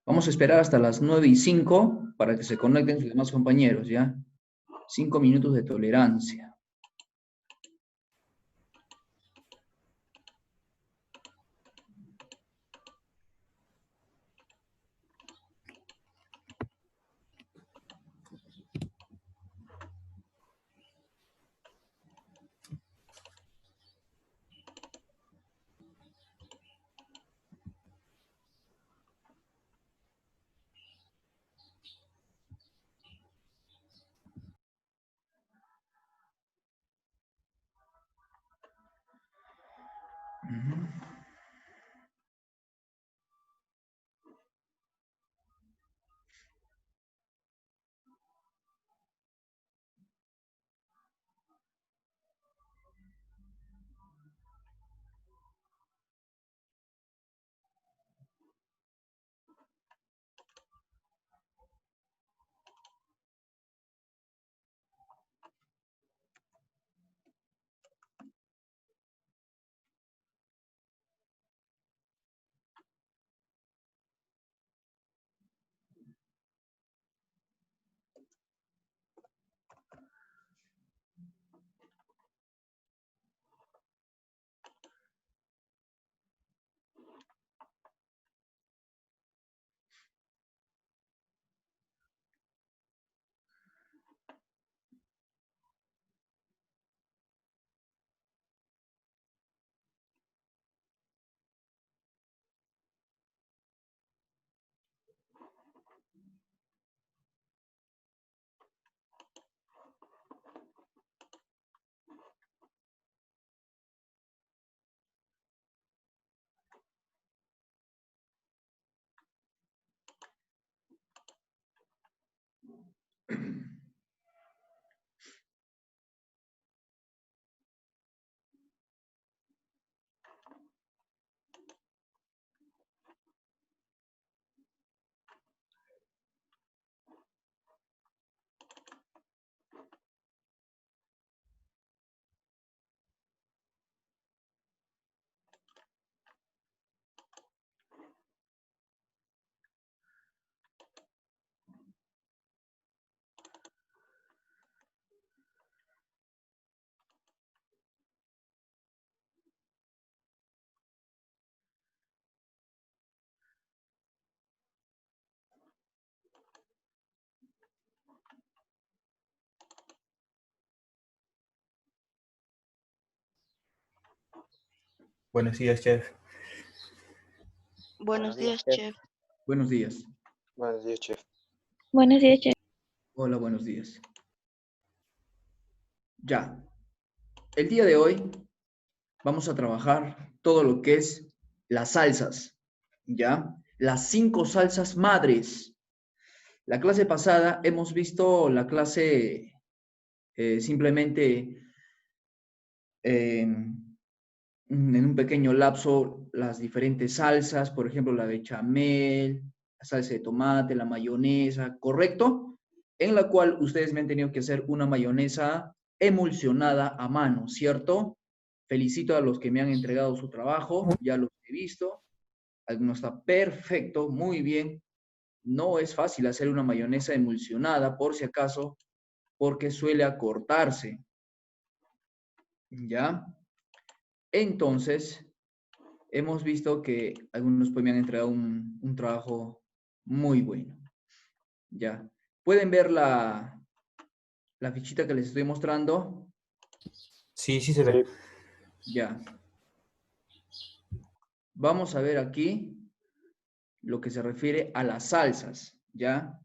Vamos a esperar hasta las 9:05 para que se conecten sus demás compañeros, ¿ya? 5 minutos de tolerancia. Buenos días, chef. Buenos días, chef. Buenos días. Buenos días, chef. Buenos días, chef. Hola, buenos días. Ya. El día de hoy vamos a trabajar todo lo que es las salsas, ¿ya? Las 5 salsas madres. La clase pasada hemos visto la clase simplemente en un pequeño lapso las diferentes salsas, por ejemplo, la bechamel, la salsa de tomate, la mayonesa, ¿correcto? En la cual ustedes me han tenido que hacer una mayonesa emulsionada a mano, ¿cierto? Felicito a los que me han entregado su trabajo, ya los he visto. Alguno está perfecto, muy bien. No es fácil hacer una mayonesa emulsionada, por si acaso, porque suele acortarse. ¿Ya? Entonces, hemos visto que algunos pues me han entregado un trabajo muy bueno. ¿Ya? ¿Pueden ver la fichita que les estoy mostrando? Sí, sí se ve. Ya. Vamos a ver aquí lo que se refiere a las salsas, ¿ya?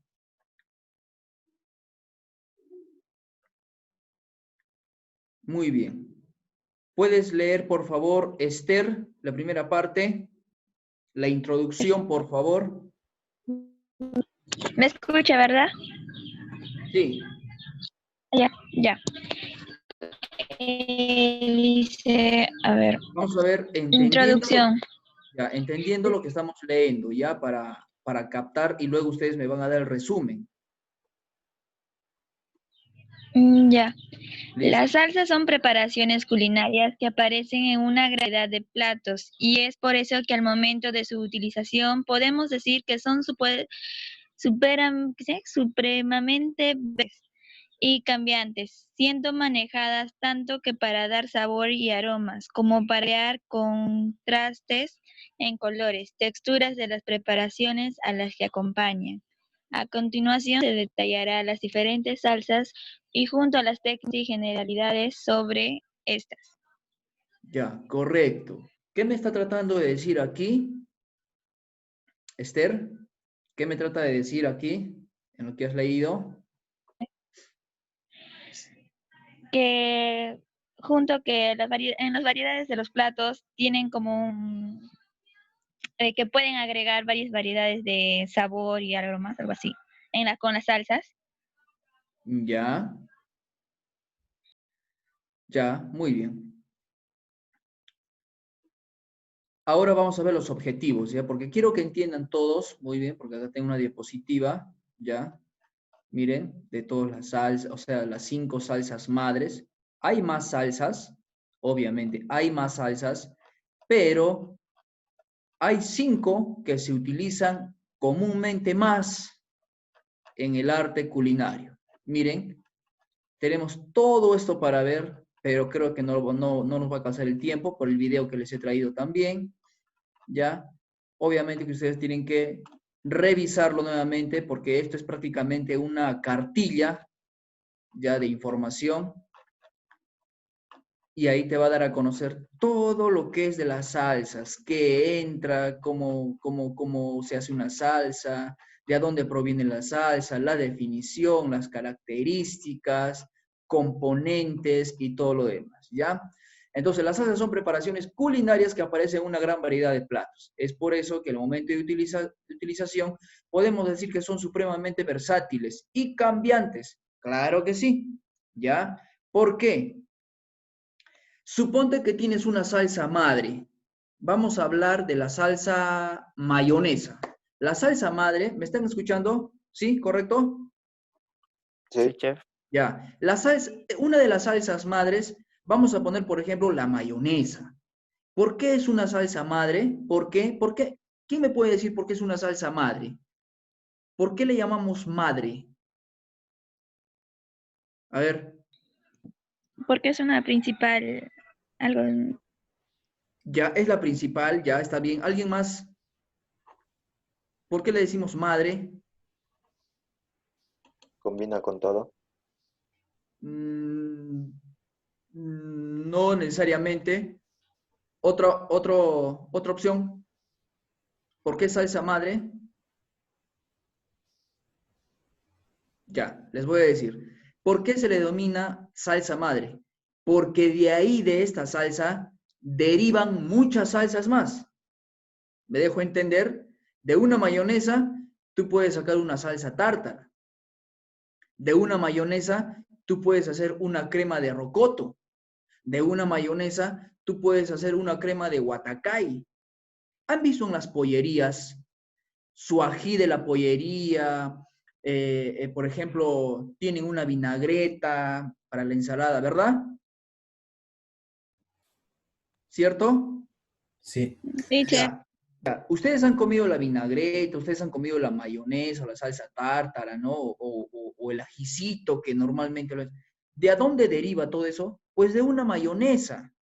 Muy bien. ¿Puedes leer, por favor, Esther, la primera parte? La introducción, por favor. ¿Me escucha, verdad? Sí. Ya. Dice, a ver, Vamos a ver, introducción. entendiendo lo que estamos leyendo, ya para captar y luego ustedes me van a dar el resumen. Ya. Listo. Las salsas son preparaciones culinarias que aparecen en una gran variedad de platos y es por eso que al momento de su utilización podemos decir que son supremamente versátiles y cambiantes, siendo manejadas tanto que para dar sabor y aromas como para crear contrastes en colores, texturas de las preparaciones a las que acompañan. A continuación se detallará las diferentes salsas y junto a las técnicas y generalidades sobre estas. Ya, correcto. ¿Qué me está tratando de decir aquí, Esther? ¿Qué me trata de decir aquí en lo que has leído? Que junto que en las variedades de los platos tienen como que pueden agregar varias variedades de sabor y aromas, algo así, con las salsas. Ya, ya, muy bien. Ahora vamos a ver los objetivos, ¿ya? Porque quiero que entiendan todos, muy bien, porque acá tengo una diapositiva, ¿ya? Miren, de todas las salsas, o sea, las 5 salsas madres. Hay más salsas, obviamente, hay más salsas, pero hay 5 que se utilizan comúnmente más en el arte culinario. Miren, tenemos todo esto para ver, pero creo que no nos va a alcanzar el tiempo por el video que les he traído también, ¿ya? Obviamente que ustedes tienen que revisarlo nuevamente porque esto es prácticamente una cartilla ya de información y ahí te va a dar a conocer todo lo que es de las salsas, qué entra, cómo se hace una salsa, de dónde proviene la salsa, la definición, las características, componentes y todo lo demás, ¿ya? Entonces, las salsas son preparaciones culinarias que aparecen en una gran variedad de platos. Es por eso que en el momento de utilización podemos decir que son supremamente versátiles y cambiantes. Claro que sí, ¿ya? ¿Por qué? Suponte que tienes una salsa madre. Vamos a hablar de la salsa mayonesa. La salsa madre, ¿me están escuchando? ¿Sí? ¿Correcto? Sí, chef. Ya. Una de las salsas madres, vamos a poner, por ejemplo, la mayonesa. ¿Por qué es una salsa madre? ¿Por qué? ¿Por qué? ¿Quién me puede decir por qué es una salsa madre? ¿Por qué le llamamos madre? A ver, Porque es una principal, algo, ya es la principal, ya está bien. ¿Alguien más? ¿Por qué le decimos madre? Combina con todo. Mm, no necesariamente. Otra opción. ¿Por qué salsa madre? Ya, les voy a decir. ¿Por qué se le denomina salsa madre? Porque de ahí, de esta salsa, derivan muchas salsas más. ¿Me dejo entender? De una mayonesa, tú puedes sacar una salsa tártara. De una mayonesa, tú puedes hacer una crema de rocoto. De una mayonesa, tú puedes hacer una crema de guatacay. ¿Han visto en las pollerías su ají de la pollería? Por ejemplo, tienen una vinagreta para la ensalada, ¿verdad? ¿Cierto? Sí. sí, chef. Ya. Ya. Ustedes han comido la vinagreta, ustedes han comido la mayonesa o la salsa tártara, ¿no? O el ajicito que normalmente lo es. ¿De dónde deriva todo eso? Pues de una mayonesa.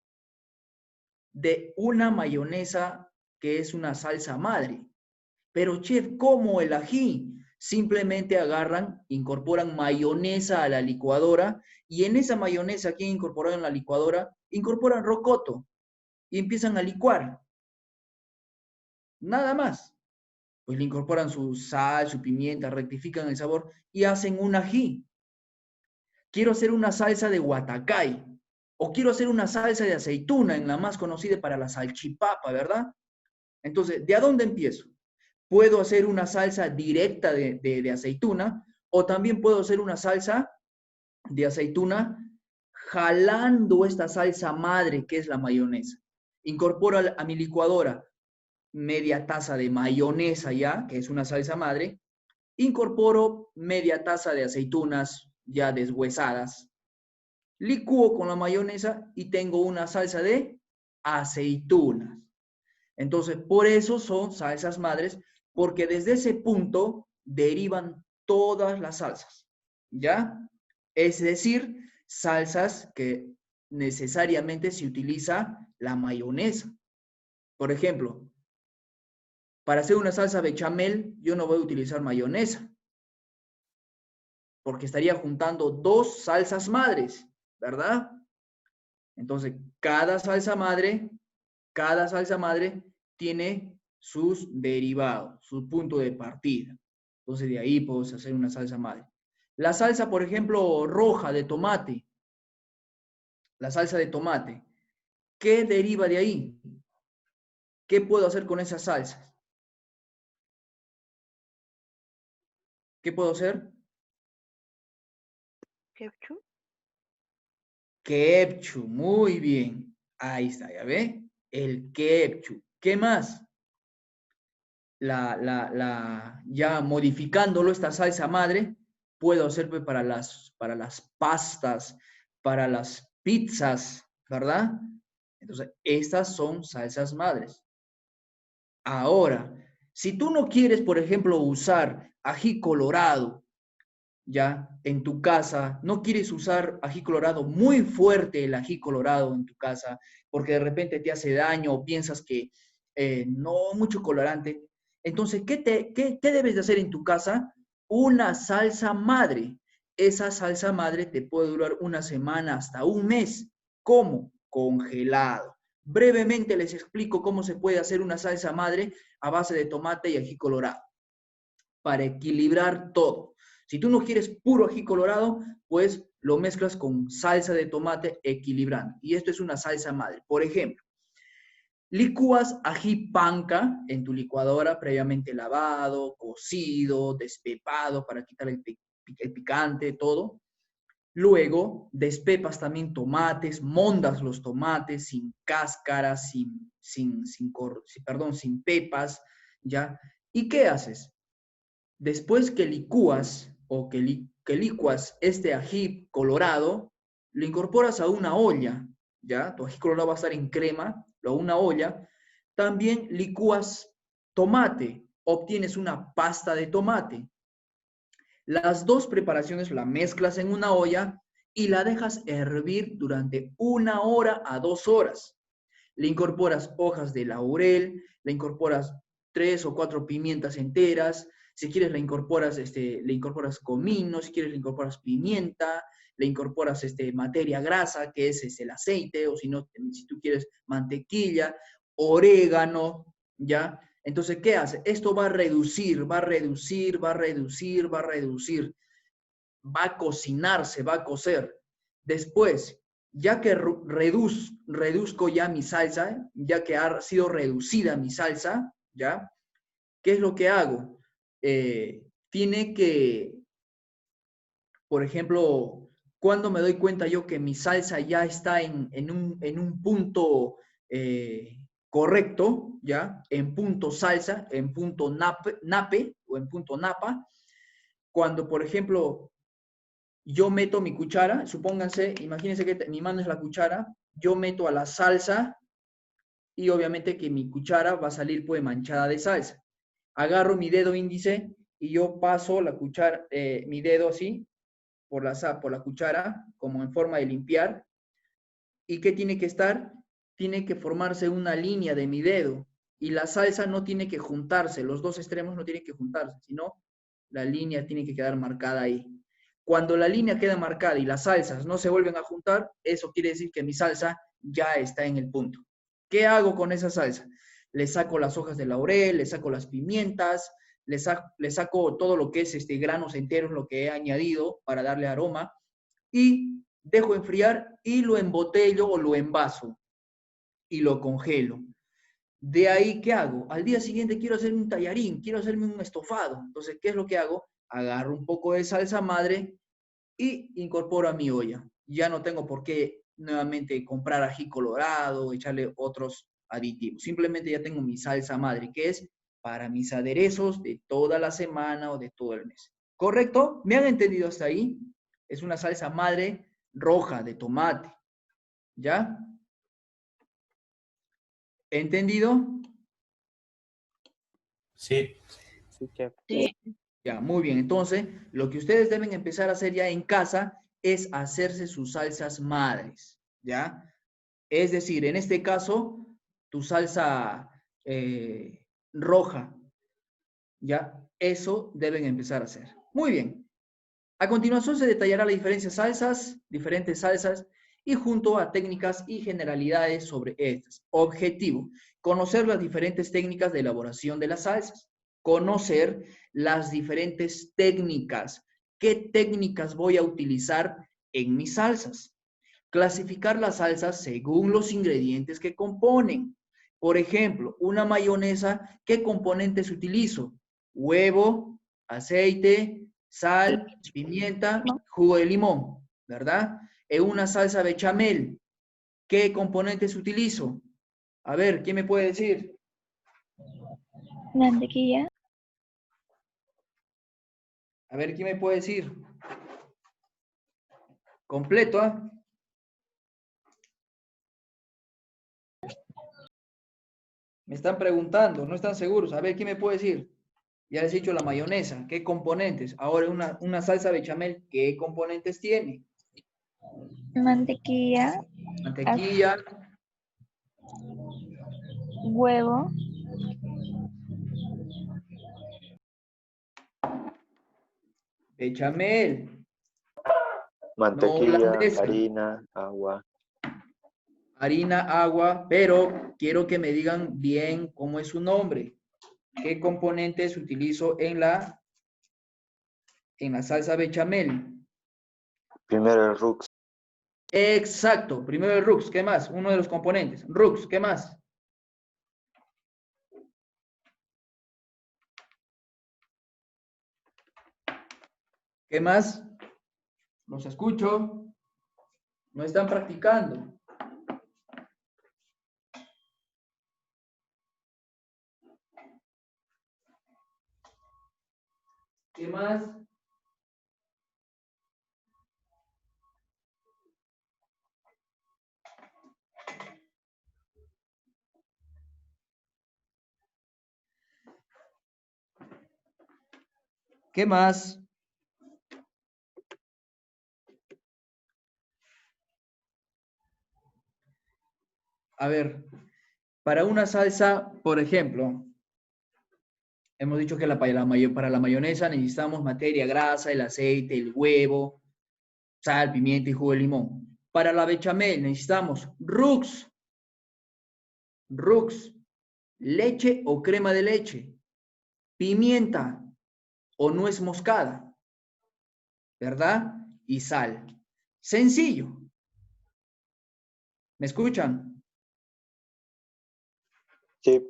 De una mayonesa que es una salsa madre. Pero chef, ¿cómo el ají? Simplemente agarran, incorporan mayonesa a la licuadora y en esa mayonesa que han incorporado en la licuadora, incorporan rocoto y empiezan a licuar. Nada más. Pues le incorporan su sal, su pimienta, rectifican el sabor y hacen un ají. Quiero hacer una salsa de guatacay o quiero hacer una salsa de aceituna, en la más conocida para la salchipapa, ¿verdad? Entonces, ¿de a dónde empiezo? Puedo hacer una salsa directa de aceituna o también puedo hacer una salsa de aceituna jalando esta salsa madre que es la mayonesa. Incorporo a mi licuadora media taza de mayonesa ya, que es una salsa madre. Incorporo media taza de aceitunas, ya deshuesadas. Licúo con la mayonesa y tengo una salsa de aceitunas. Entonces, por eso son salsas madres, porque desde ese punto derivan todas las salsas, ¿ya? Es decir, salsas que necesariamente se utiliza la mayonesa. Por ejemplo, para hacer una salsa bechamel, yo no voy a utilizar mayonesa, porque estaría juntando dos salsas madres, ¿verdad? Entonces, cada salsa madre tiene sus derivados, su punto de partida. Entonces, de ahí podemos hacer una salsa madre. La salsa, por ejemplo, roja de tomate, la salsa de tomate, ¿qué deriva de ahí? ¿Qué puedo hacer con esas salsas? ¿Qué puedo hacer? Ketchup. Ketchup, muy bien. Ahí está, ¿ya ve? El ketchup. ¿Qué más? Ya modificándolo, esta salsa madre, puedo hacer pues, para las pastas, para las pizzas, ¿verdad? Entonces, estas son salsas madres. Ahora, si tú no quieres, por ejemplo, usar ají colorado, ya en tu casa, no quieres usar ají colorado, muy fuerte el ají colorado en tu casa, porque de repente te hace daño o piensas que no mucho colorante, entonces, ¿qué debes de hacer en tu casa? Una salsa madre. Esa salsa madre te puede durar una semana hasta un mes. ¿Cómo? Congelado. Brevemente les explico cómo se puede hacer una salsa madre a base de tomate y ají colorado, para equilibrar todo. Si tú no quieres puro ají colorado, pues lo mezclas con salsa de tomate equilibrando. Y esto es una salsa madre. Por ejemplo, licúas ají panca en tu licuadora previamente lavado, cocido, despepado para quitar el picante, todo. Luego, despepas también tomates, mondas los tomates sin cáscara, sin pepas, ¿ya? ¿Y qué haces? Después que licúas o que licuas este ají colorado, lo incorporas a una olla, ¿ya? Tu ají colorado va a estar en crema, a una olla. También licúas tomate, obtienes una pasta de tomate. Las dos preparaciones la mezclas en una olla y la dejas hervir durante 1 hora a 2 horas. Le incorporas hojas de laurel, le incorporas 3 o 4 pimientas enteras. Si quieres le incorporas comino, si quieres le incorporas pimienta, le incorporas materia grasa, que es el aceite, o si no, si tú quieres mantequilla, orégano, ¿ya? Entonces, ¿qué hace? Esto va a reducir, va a reducir, va a reducir, va a reducir, va a cocinarse, va a cocer. Después, ya que reduzco ya mi salsa, ya que ha sido reducida mi salsa, ¿ya? ¿Qué es lo que hago? Tiene que, por ejemplo, cuando me doy cuenta yo que mi salsa ya está en un punto correcto, ¿ya? En punto salsa, en punto nape o en punto napa, cuando, por ejemplo, yo meto mi cuchara, supónganse, imagínense que mi mano es la cuchara, yo meto a la salsa y obviamente que mi cuchara va a salir pues manchada de salsa. Agarro mi dedo índice y yo paso la cuchara, mi dedo así por la cuchara, como en forma de limpiar. ¿Y qué tiene que estar? Tiene que formarse una línea de mi dedo y la salsa no tiene que juntarse, los dos extremos no tienen que juntarse, sino la línea tiene que quedar marcada ahí. Cuando la línea queda marcada y las salsas no se vuelven a juntar, eso quiere decir que mi salsa ya está en el punto. ¿Qué hago con esa salsa? Le saco las hojas de laurel, le saco las pimientas, le saco todo lo que es granos enteros, lo que he añadido para darle aroma, y dejo enfriar y lo embotello o lo envaso y lo congelo. De ahí, ¿qué hago? Al día siguiente quiero hacerme un tallarín, quiero hacerme un estofado. Entonces, ¿qué es lo que hago? Agarro un poco de salsa madre y incorporo a mi olla. Ya no tengo por qué nuevamente comprar ají colorado, echarle otros aditivos. Simplemente ya tengo mi salsa madre, que es para mis aderezos de toda la semana o de todo el mes. ¿Correcto? ¿Me han entendido hasta ahí? Es una salsa madre roja de tomate. ¿Ya? ¿Entendido? Sí. Sí, chef. Sí. Ya, muy bien. Entonces, lo que ustedes deben empezar a hacer ya en casa es hacerse sus salsas madres. ¿Ya? Es decir, en este caso, tu salsa roja. ¿Ya? Eso deben empezar a hacer. Muy bien. A continuación se detallará la diferentes salsas y junto a técnicas y generalidades sobre estas. Objetivo, conocer las diferentes técnicas de elaboración de las salsas. Conocer las diferentes técnicas. ¿Qué técnicas voy a utilizar en mis salsas? Clasificar las salsas según los ingredientes que componen. Por ejemplo, una mayonesa, ¿qué componentes utilizo? Huevo, aceite, sal, pimienta, jugo de limón, ¿verdad? En una salsa bechamel, ¿qué componentes utilizo? A ver, ¿quién me puede decir? Mantequilla. A ver, ¿quién me puede decir? Completo, ¿ah? Me están preguntando, no están seguros. A ver, ¿quién me puede decir? Ya les he dicho la mayonesa, ¿qué componentes? Ahora una salsa bechamel, ¿qué componentes tiene? Mantequilla. Mantequilla, Huevo. bechamel, no Mantequilla, holandesa, harina, agua. harina, agua, pero quiero que me digan bien cómo es su nombre. ¿Qué componentes utilizo en la salsa bechamel? Primero el Rux. Exacto, primero el Rux, ¿qué más? Uno de los componentes. Rux, ¿qué más? ¿Qué más? Los escucho. No están practicando. ¿Qué más? ¿Qué más? A ver, para una salsa, por ejemplo, hemos dicho que para la mayonesa necesitamos materia grasa, el aceite, el huevo, sal, pimienta y jugo de limón. Para la bechamel necesitamos Rux, leche o crema de leche, pimienta o nuez moscada, ¿verdad? Y sal. Sencillo. ¿Me escuchan? Sí.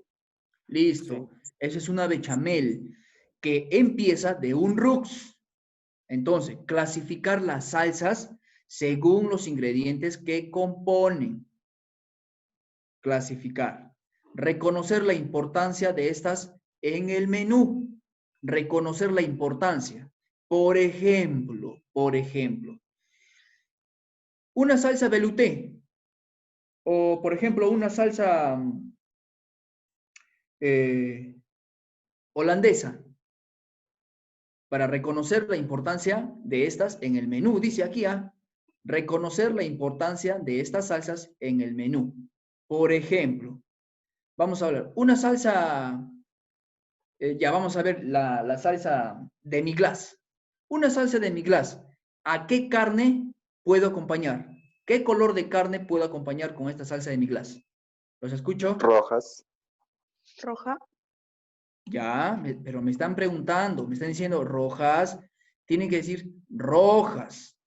Listo. Esa es una bechamel que empieza de un Rux. Entonces, clasificar las salsas según los ingredientes que componen. Clasificar. Reconocer la importancia de estas en el menú. Reconocer la importancia. Por ejemplo, una salsa velouté o, por ejemplo, una salsa holandesa, para reconocer la importancia de estas en el menú. Dice aquí, reconocer la importancia de estas salsas en el menú. Por ejemplo, vamos a hablar, una salsa, ya vamos a ver la salsa de mi glass. Una salsa de mi glass, ¿a qué carne puedo acompañar? ¿Qué color de carne puedo acompañar con esta salsa de mi glass? ¿Los escucho? Rojas. Roja. Ya, pero me están preguntando, me están diciendo rojas, tienen que decir rojas.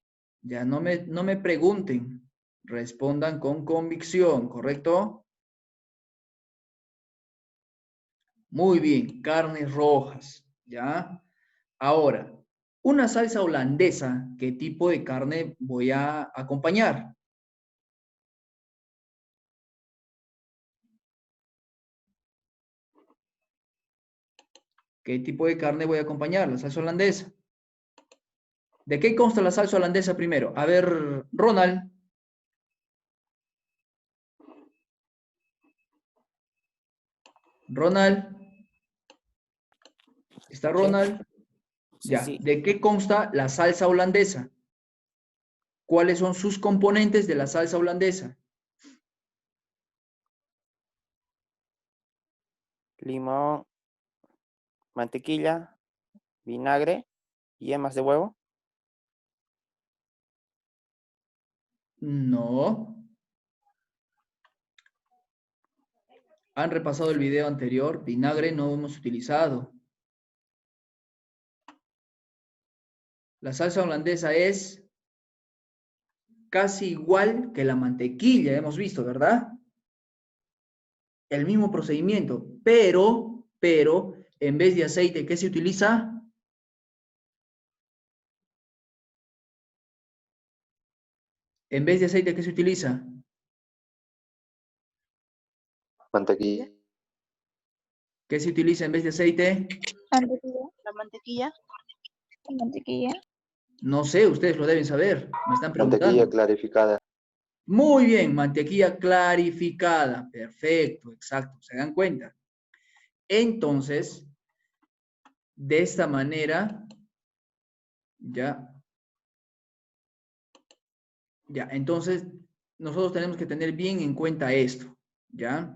Ya no me pregunten, respondan con convicción, ¿correcto? Muy bien, carnes rojas, ¿ya? Ahora, una salsa holandesa, ¿qué tipo de carne voy a acompañar? ¿Qué tipo de carne voy a acompañar? La salsa holandesa. ¿De qué consta la salsa holandesa primero? A ver, Ronald. Ronald. ¿Está Ronald? Sí, Ya. sí. ¿De qué consta la salsa holandesa? ¿Cuáles son sus componentes de la salsa holandesa? Limón, mantequilla, vinagre, yemas de huevo. No. Han repasado el video anterior. Vinagre no hemos utilizado. La salsa holandesa es casi igual que la mantequilla, hemos visto, ¿verdad? El mismo procedimiento, pero, en vez de aceite, ¿qué se utiliza? En vez de aceite, ¿qué se utiliza? Mantequilla. ¿Qué se utiliza en vez de aceite? Mantequilla. La mantequilla. Mantequilla. No sé, ustedes lo deben saber. Me están Mantequilla preguntando. clarificada. Muy bien, mantequilla clarificada. Perfecto, exacto. ¿Se dan cuenta? Entonces, de esta manera, ya, entonces, nosotros tenemos que tener bien en cuenta esto, ¿ya?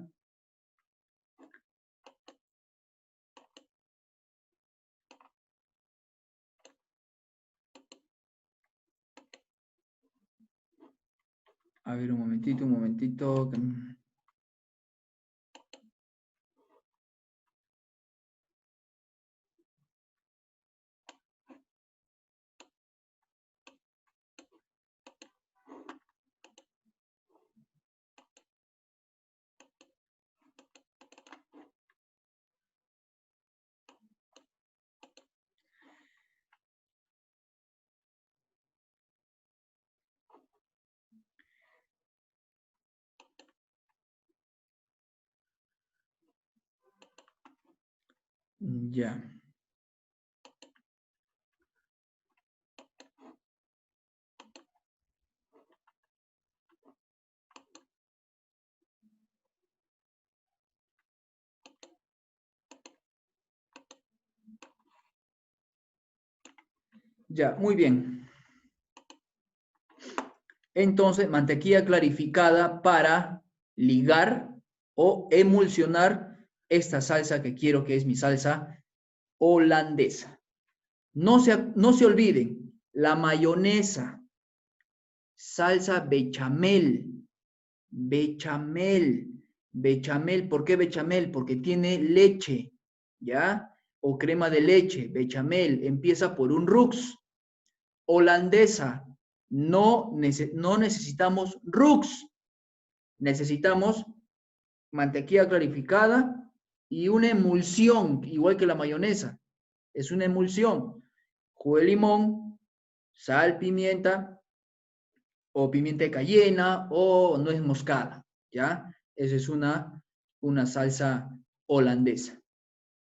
A ver, un momentito, un momentito. Ya. Ya, muy bien. Entonces, mantequilla clarificada para ligar o emulsionar esta salsa que quiero, que es mi salsa holandesa. No se olviden, la mayonesa, salsa bechamel, bechamel, bechamel. ¿Por qué bechamel? Porque tiene leche, ¿ya? O crema de leche, bechamel. Empieza por un rux. Holandesa, no necesitamos rux. Necesitamos mantequilla clarificada y una emulsión, igual que la mayonesa. Es una emulsión. Jugo de limón, sal, pimienta, o pimienta de cayena, o nuez moscada, ¿ya? Esa es una salsa holandesa.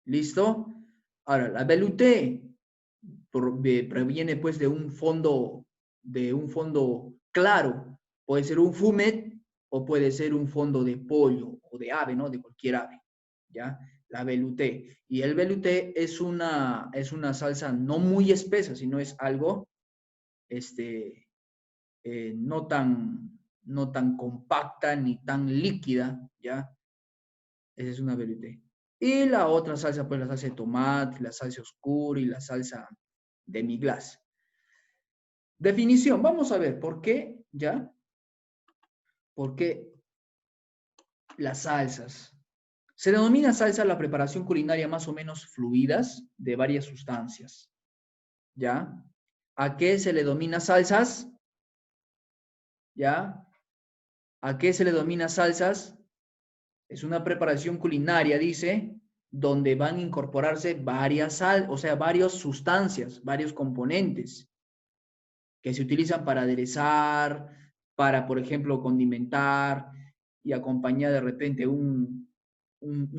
¿Listo? Ahora, la velouté proviene pues de un fondo claro. Puede ser un fumet o puede ser un fondo de pollo o de ave, ¿no? De cualquier ave, ¿ya? La velouté. Y el velouté es una salsa no muy espesa, sino es algo, no tan compacta ni tan líquida, ¿ya? Esa es una velouté. Y la otra salsa, pues la salsa de tomate, la salsa oscura y la salsa demi-glace. Definición, vamos a ver por qué, ¿ya? ¿Por qué las salsas? Se denomina salsa la preparación culinaria más o menos fluidas de varias sustancias, ¿ya? ¿A qué se le denomina salsas? ¿Ya? ¿A qué se le denomina salsas? Es una preparación culinaria, dice, donde van a incorporarse varias varias sustancias, varios componentes que se utilizan para aderezar, para, por ejemplo, condimentar y acompañar de repente un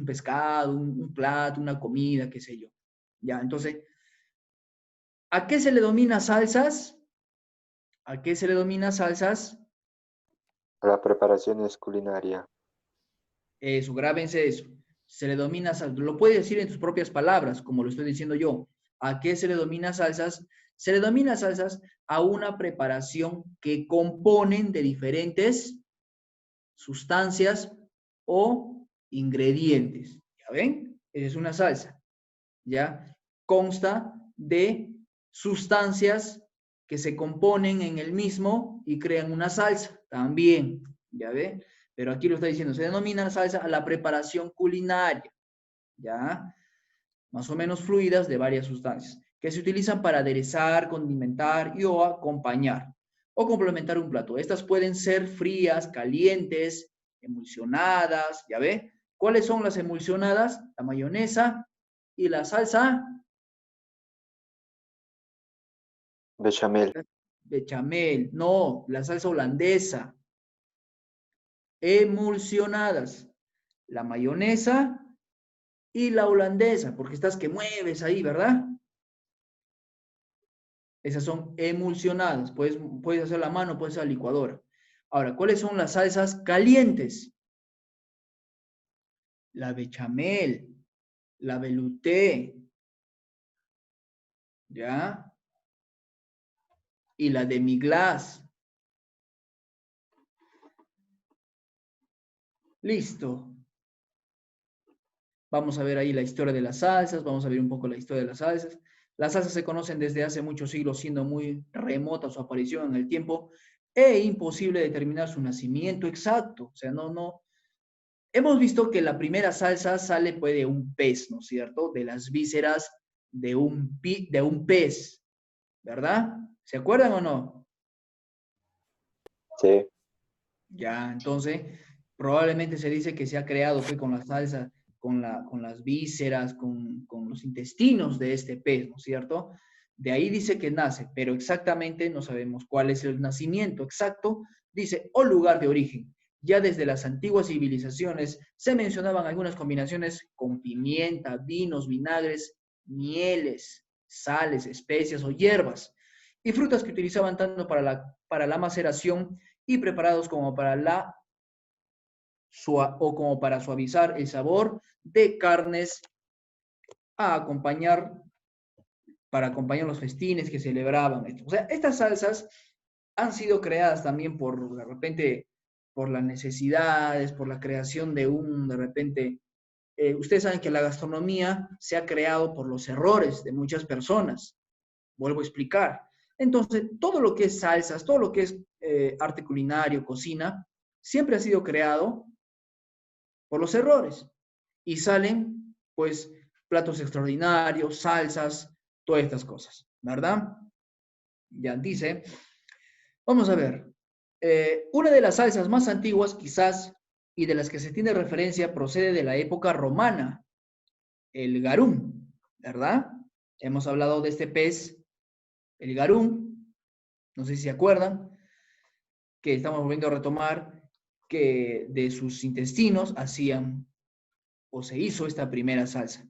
pescado, un plato, una comida, qué sé yo. Ya, entonces, ¿A qué se le denomina salsas? ¿A qué se le denomina salsas? A la preparación es culinaria. Eso, grábense eso. Se le denomina salsas. Lo puedes decir en tus propias palabras, como lo estoy diciendo yo. ¿A qué se le denomina salsas? Se le denomina salsas a una preparación que componen de diferentes sustancias o ingredientes. ¿Ya ven? Esa es una salsa. ¿Ya? Consta de sustancias que se componen en el mismo y crean una salsa también. ¿Ya ven? Pero aquí lo está diciendo, se denomina salsa a la preparación culinaria. ¿Ya? Más o menos fluidas de varias sustancias, que se utilizan para aderezar, condimentar y o acompañar o complementar un plato. Estas pueden ser frías, calientes, emulsionadas, ¿ya ve? ¿Cuáles son las emulsionadas? La mayonesa y la salsa Bechamel. bechamel. No, la salsa holandesa. Emulsionadas. La mayonesa y la holandesa, porque estás que mueves ahí, ¿verdad? Esas son emulsionadas. Puedes hacer la mano, puedes hacer la licuadora. Ahora, ¿cuáles son las salsas calientes? La bechamel, la velouté, ¿ya? Y la demi-glace. Listo. Vamos a ver ahí la historia de las salsas, vamos a ver un poco la historia de las salsas. Las salsas se conocen desde hace muchos siglos, siendo muy remota su aparición en el tiempo e imposible determinar su nacimiento exacto. O sea, no. Hemos visto que la primera salsa sale pues, de un pez, ¿no es cierto? De las vísceras de un pez, ¿verdad? ¿Se acuerdan o no? Sí. Ya, entonces, probablemente se dice que se ha creado pues, con la salsa, con las vísceras, con los intestinos de este pez, ¿no es cierto? De ahí dice que nace, pero exactamente no sabemos cuál es el nacimiento exacto, dice, o lugar de origen. Ya desde las antiguas civilizaciones se mencionaban algunas combinaciones con pimienta, vinos, vinagres, mieles, sales, especias o hierbas, y frutas que utilizaban tanto para la maceración y preparados como como para suavizar el sabor de carnes a acompañar, para acompañar los festines que celebraban. O sea, estas salsas han sido creadas también por, de repente, por las necesidades, por la creación de repente, ustedes saben que la gastronomía se ha creado por los errores de muchas personas. Vuelvo a explicar. Entonces, todo lo que es salsas, todo lo que es arte culinario, cocina, siempre ha sido creado por los errores. Y salen, pues, platos extraordinarios, salsas, todas estas cosas, ¿verdad? Ya dice, vamos a ver, una de las salsas más antiguas quizás y de las que se tiene referencia procede de la época romana, el garum, ¿verdad? Hemos hablado de este pez, el garum, no sé si se acuerdan, que estamos volviendo a retomar, que de sus intestinos hacían o se hizo esta primera salsa.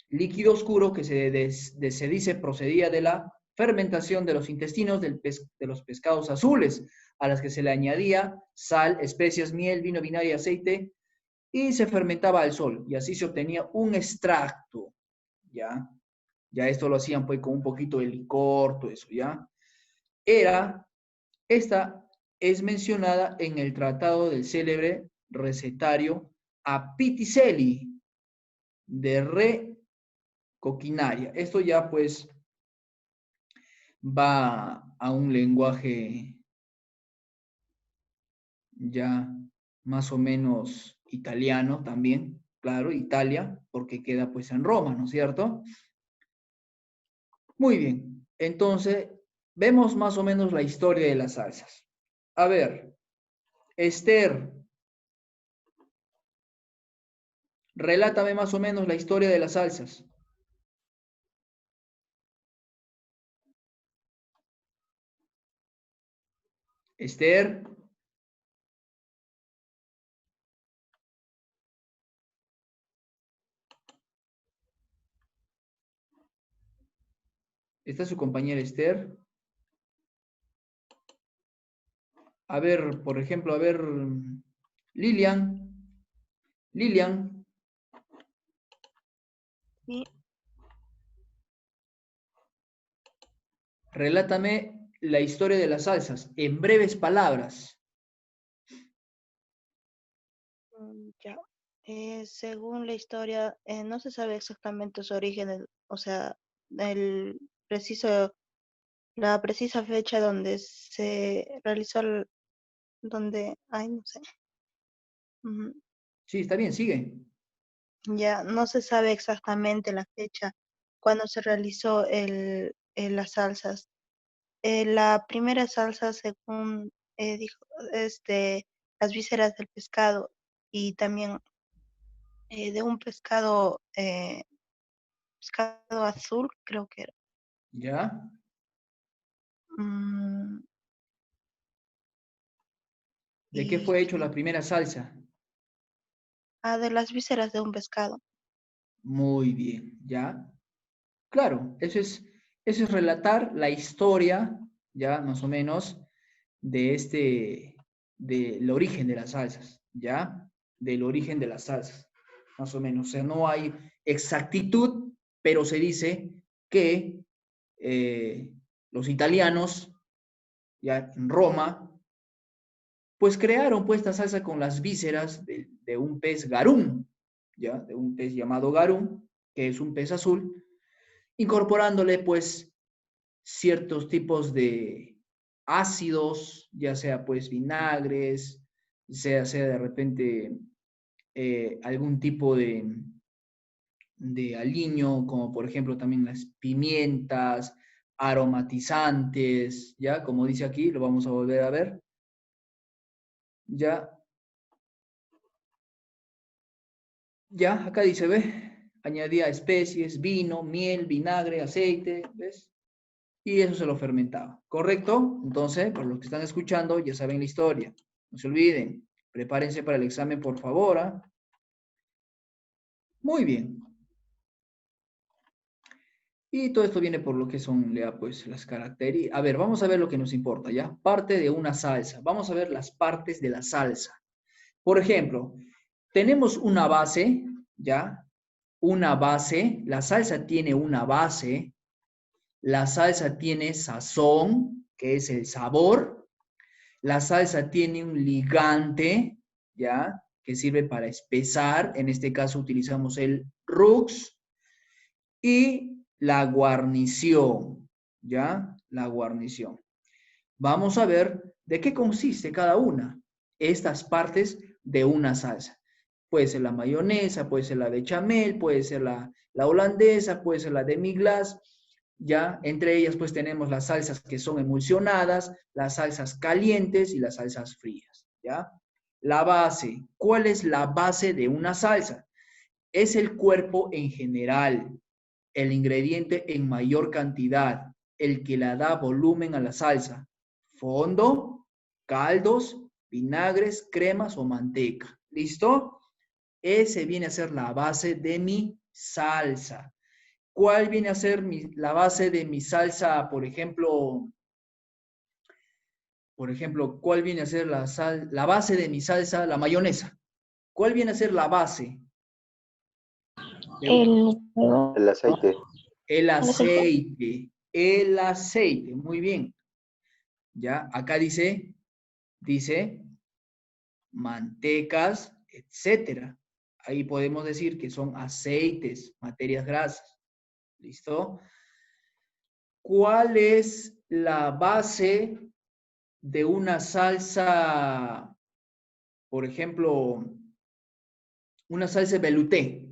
Líquido oscuro que se dice procedía de la fermentación de los intestinos de los pescados azules, a las que se le añadía sal, especias, miel, vino, vinagre y aceite, y se fermentaba al sol, y así se obtenía un extracto, ¿ya? Ya esto lo hacían pues con un poquito de licor, todo eso, ¿ya? Esta es mencionada en el tratado del célebre recetario Apiticelli de Re Coquinaria. Esto ya pues va a un lenguaje ya más o menos italiano también, claro, Italia, porque queda pues en Roma, ¿no es cierto? Muy bien, entonces vemos más o menos la historia de las salsas. A ver, Esther, relátame más o menos la historia de las salsas. Esther. Está su compañera Esther. A ver, por ejemplo, a ver, Lilian. Lilian, Sí. relátame la historia de las salsas en breves palabras. Ya. Según la historia, no se sabe exactamente su origen, o sea, el preciso, la precisa fecha donde se realizó, donde, ay, no sé. Ujú. Sí, está bien, sigue. Ya no se sabe exactamente la fecha cuando se realizó las salsas. La primera salsa, según dijo, es de las vísceras del pescado y también de un pescado azul, creo que era. ¿Ya? Mm, ¿De qué y fue hecho la primera salsa? de las vísceras de un pescado. Muy bien, ¿ya? Claro, eso es relatar la historia, ya más o menos, de del origen de las salsas, ¿ya? Del origen de las salsas, más o menos. O sea, no hay exactitud, pero se dice que los italianos, ya en Roma, pues crearon pues esta salsa con las vísceras de un pez garum, ¿ya? De un pez llamado garum, que es un pez azul, incorporándole pues ciertos tipos de ácidos, ya sea pues vinagres, sea de repente algún tipo de aliño, como por ejemplo también las pimientas, aromatizantes, ya como dice aquí, lo vamos a volver a ver, ya, ya, acá dice, ve, añadía especies, vino, miel, vinagre, aceite, ¿ves? Y eso se lo fermentaba, ¿correcto? Entonces, para los que están escuchando, ya saben la historia. No se olviden, prepárense para el examen, por favor. ¿Ah? Muy bien. Y todo esto viene por lo que son, pues, las características. A ver, vamos a ver lo que nos importa, ¿ya? Parte de una salsa. Vamos a ver las partes de la salsa. Por ejemplo, tenemos una base, ¿ya? Una base. La salsa tiene una base. La salsa tiene sazón, que es el sabor. La salsa tiene un ligante, ¿ya? Que sirve para espesar. En este caso utilizamos el Rux. Y la guarnición, ¿ya? La guarnición. Vamos a ver de qué consiste cada una. Estas partes de una salsa. Puede ser la mayonesa, puede ser la bechamel, puede ser la holandesa, puede ser la demi-glace, ¿ya? Entre ellas pues tenemos las salsas que son emulsionadas, las salsas calientes y las salsas frías, ¿ya? La base. ¿Cuál es la base de una salsa? Es el cuerpo en general, el ingrediente en mayor cantidad, el que le da volumen a la salsa. Fondo, caldos, vinagres, cremas o manteca. ¿Listo? Ese viene a ser la base de mi salsa. ¿Cuál viene a ser la base de mi salsa, por ejemplo? Por ejemplo, ¿cuál viene a ser la base de mi salsa? La mayonesa. ¿Cuál viene a ser la base? El aceite. El aceite. El aceite. Muy bien. Ya, acá dice mantecas, etcétera. Ahí podemos decir que son aceites, materias grasas. ¿Listo? ¿Cuál es la base de una salsa, por ejemplo, una salsa velouté?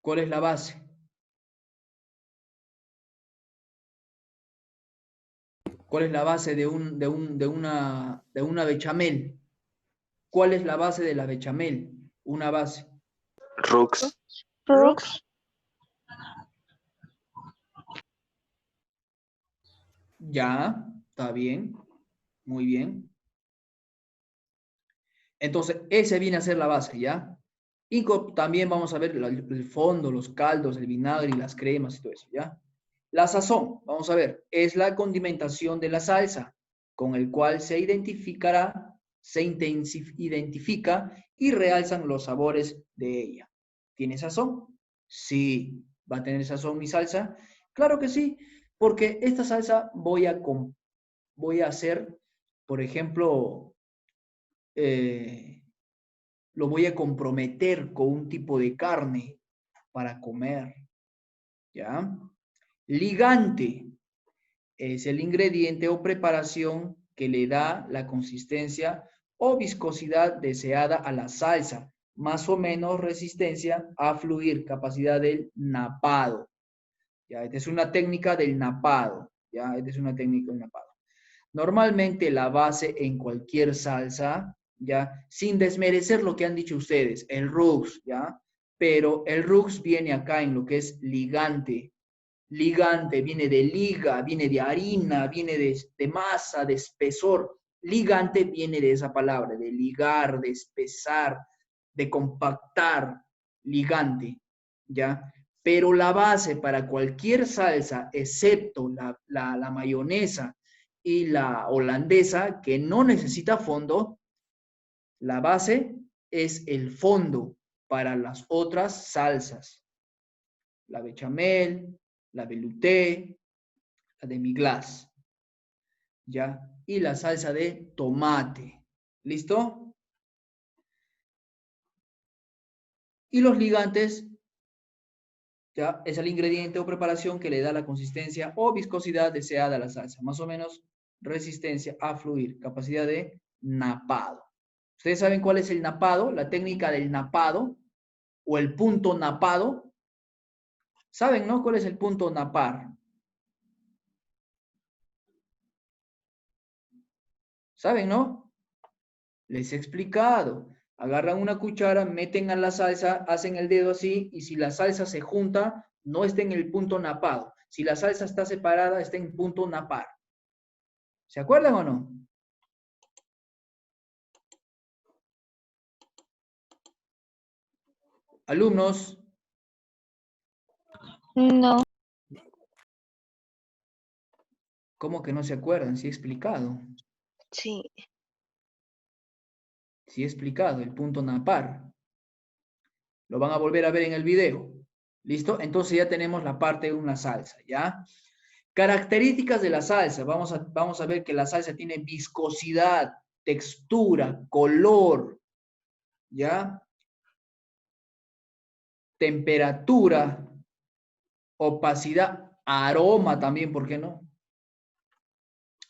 ¿Cuál es la base? ¿Cuál es la base de una bechamel? ¿Cuál es la base de la bechamel? Una base. Rux. Rux. Ya, está bien. Muy bien. Entonces, ese viene a ser la base, ¿ya? Y también vamos a ver el fondo, los caldos, el vinagre y las cremas y todo eso, ¿ya? La sazón, vamos a ver, es la condimentación de la salsa, con el cual se identifica y realzan los sabores de ella. ¿Tiene sazón? Sí. ¿Va a tener sazón mi salsa? Claro que sí, porque esta salsa voy a hacer, por ejemplo, lo voy a comprometer con un tipo de carne para comer, ¿ya? Ligante es el ingrediente o preparación que le da la consistencia o viscosidad deseada a la salsa, más o menos resistencia a fluir, capacidad del napado. ¿Ya? Esta es una técnica del napado, ¿ya? Esta es una técnica del napado. Normalmente la base en cualquier salsa, ¿ya? Sin desmerecer lo que han dicho ustedes, el rux, ¿ya? Pero el rux viene acá en lo que es ligante. Ligante viene de liga, viene de harina, viene de masa, de espesor. Ligante viene de esa palabra, de ligar, de espesar, de compactar, ligante, ¿ya? Pero la base para cualquier salsa, excepto la mayonesa y la holandesa, que no necesita fondo, la base es el fondo para las otras salsas. La bechamel, la velouté, la demi-glace, ¿ya? Y la salsa de tomate. ¿Listo? Y los ligantes, ¿ya? Es el ingrediente o preparación que le da la consistencia o viscosidad deseada a la salsa. Más o menos resistencia a fluir, capacidad de napado. ¿Ustedes saben cuál es el napado? La técnica del napado o el punto napado. ¿Saben, no? ¿Cuál es el punto napar? ¿Saben, no? Les he explicado. Agarran una cuchara, meten a la salsa, hacen el dedo así, y si la salsa se junta, no está en el punto napado. Si la salsa está separada, está en punto napar. ¿Se acuerdan o no? Alumnos, No. ¿cómo que no se acuerdan? Sí he explicado. Sí, Sí he explicado el punto napar. Lo van a volver a ver en el video. ¿Listo? Entonces ya tenemos la parte de una salsa, ¿ya? Características de la salsa. Vamos a ver que la salsa tiene viscosidad, textura, color, ¿ya? Temperatura, opacidad, aroma también, ¿por qué no?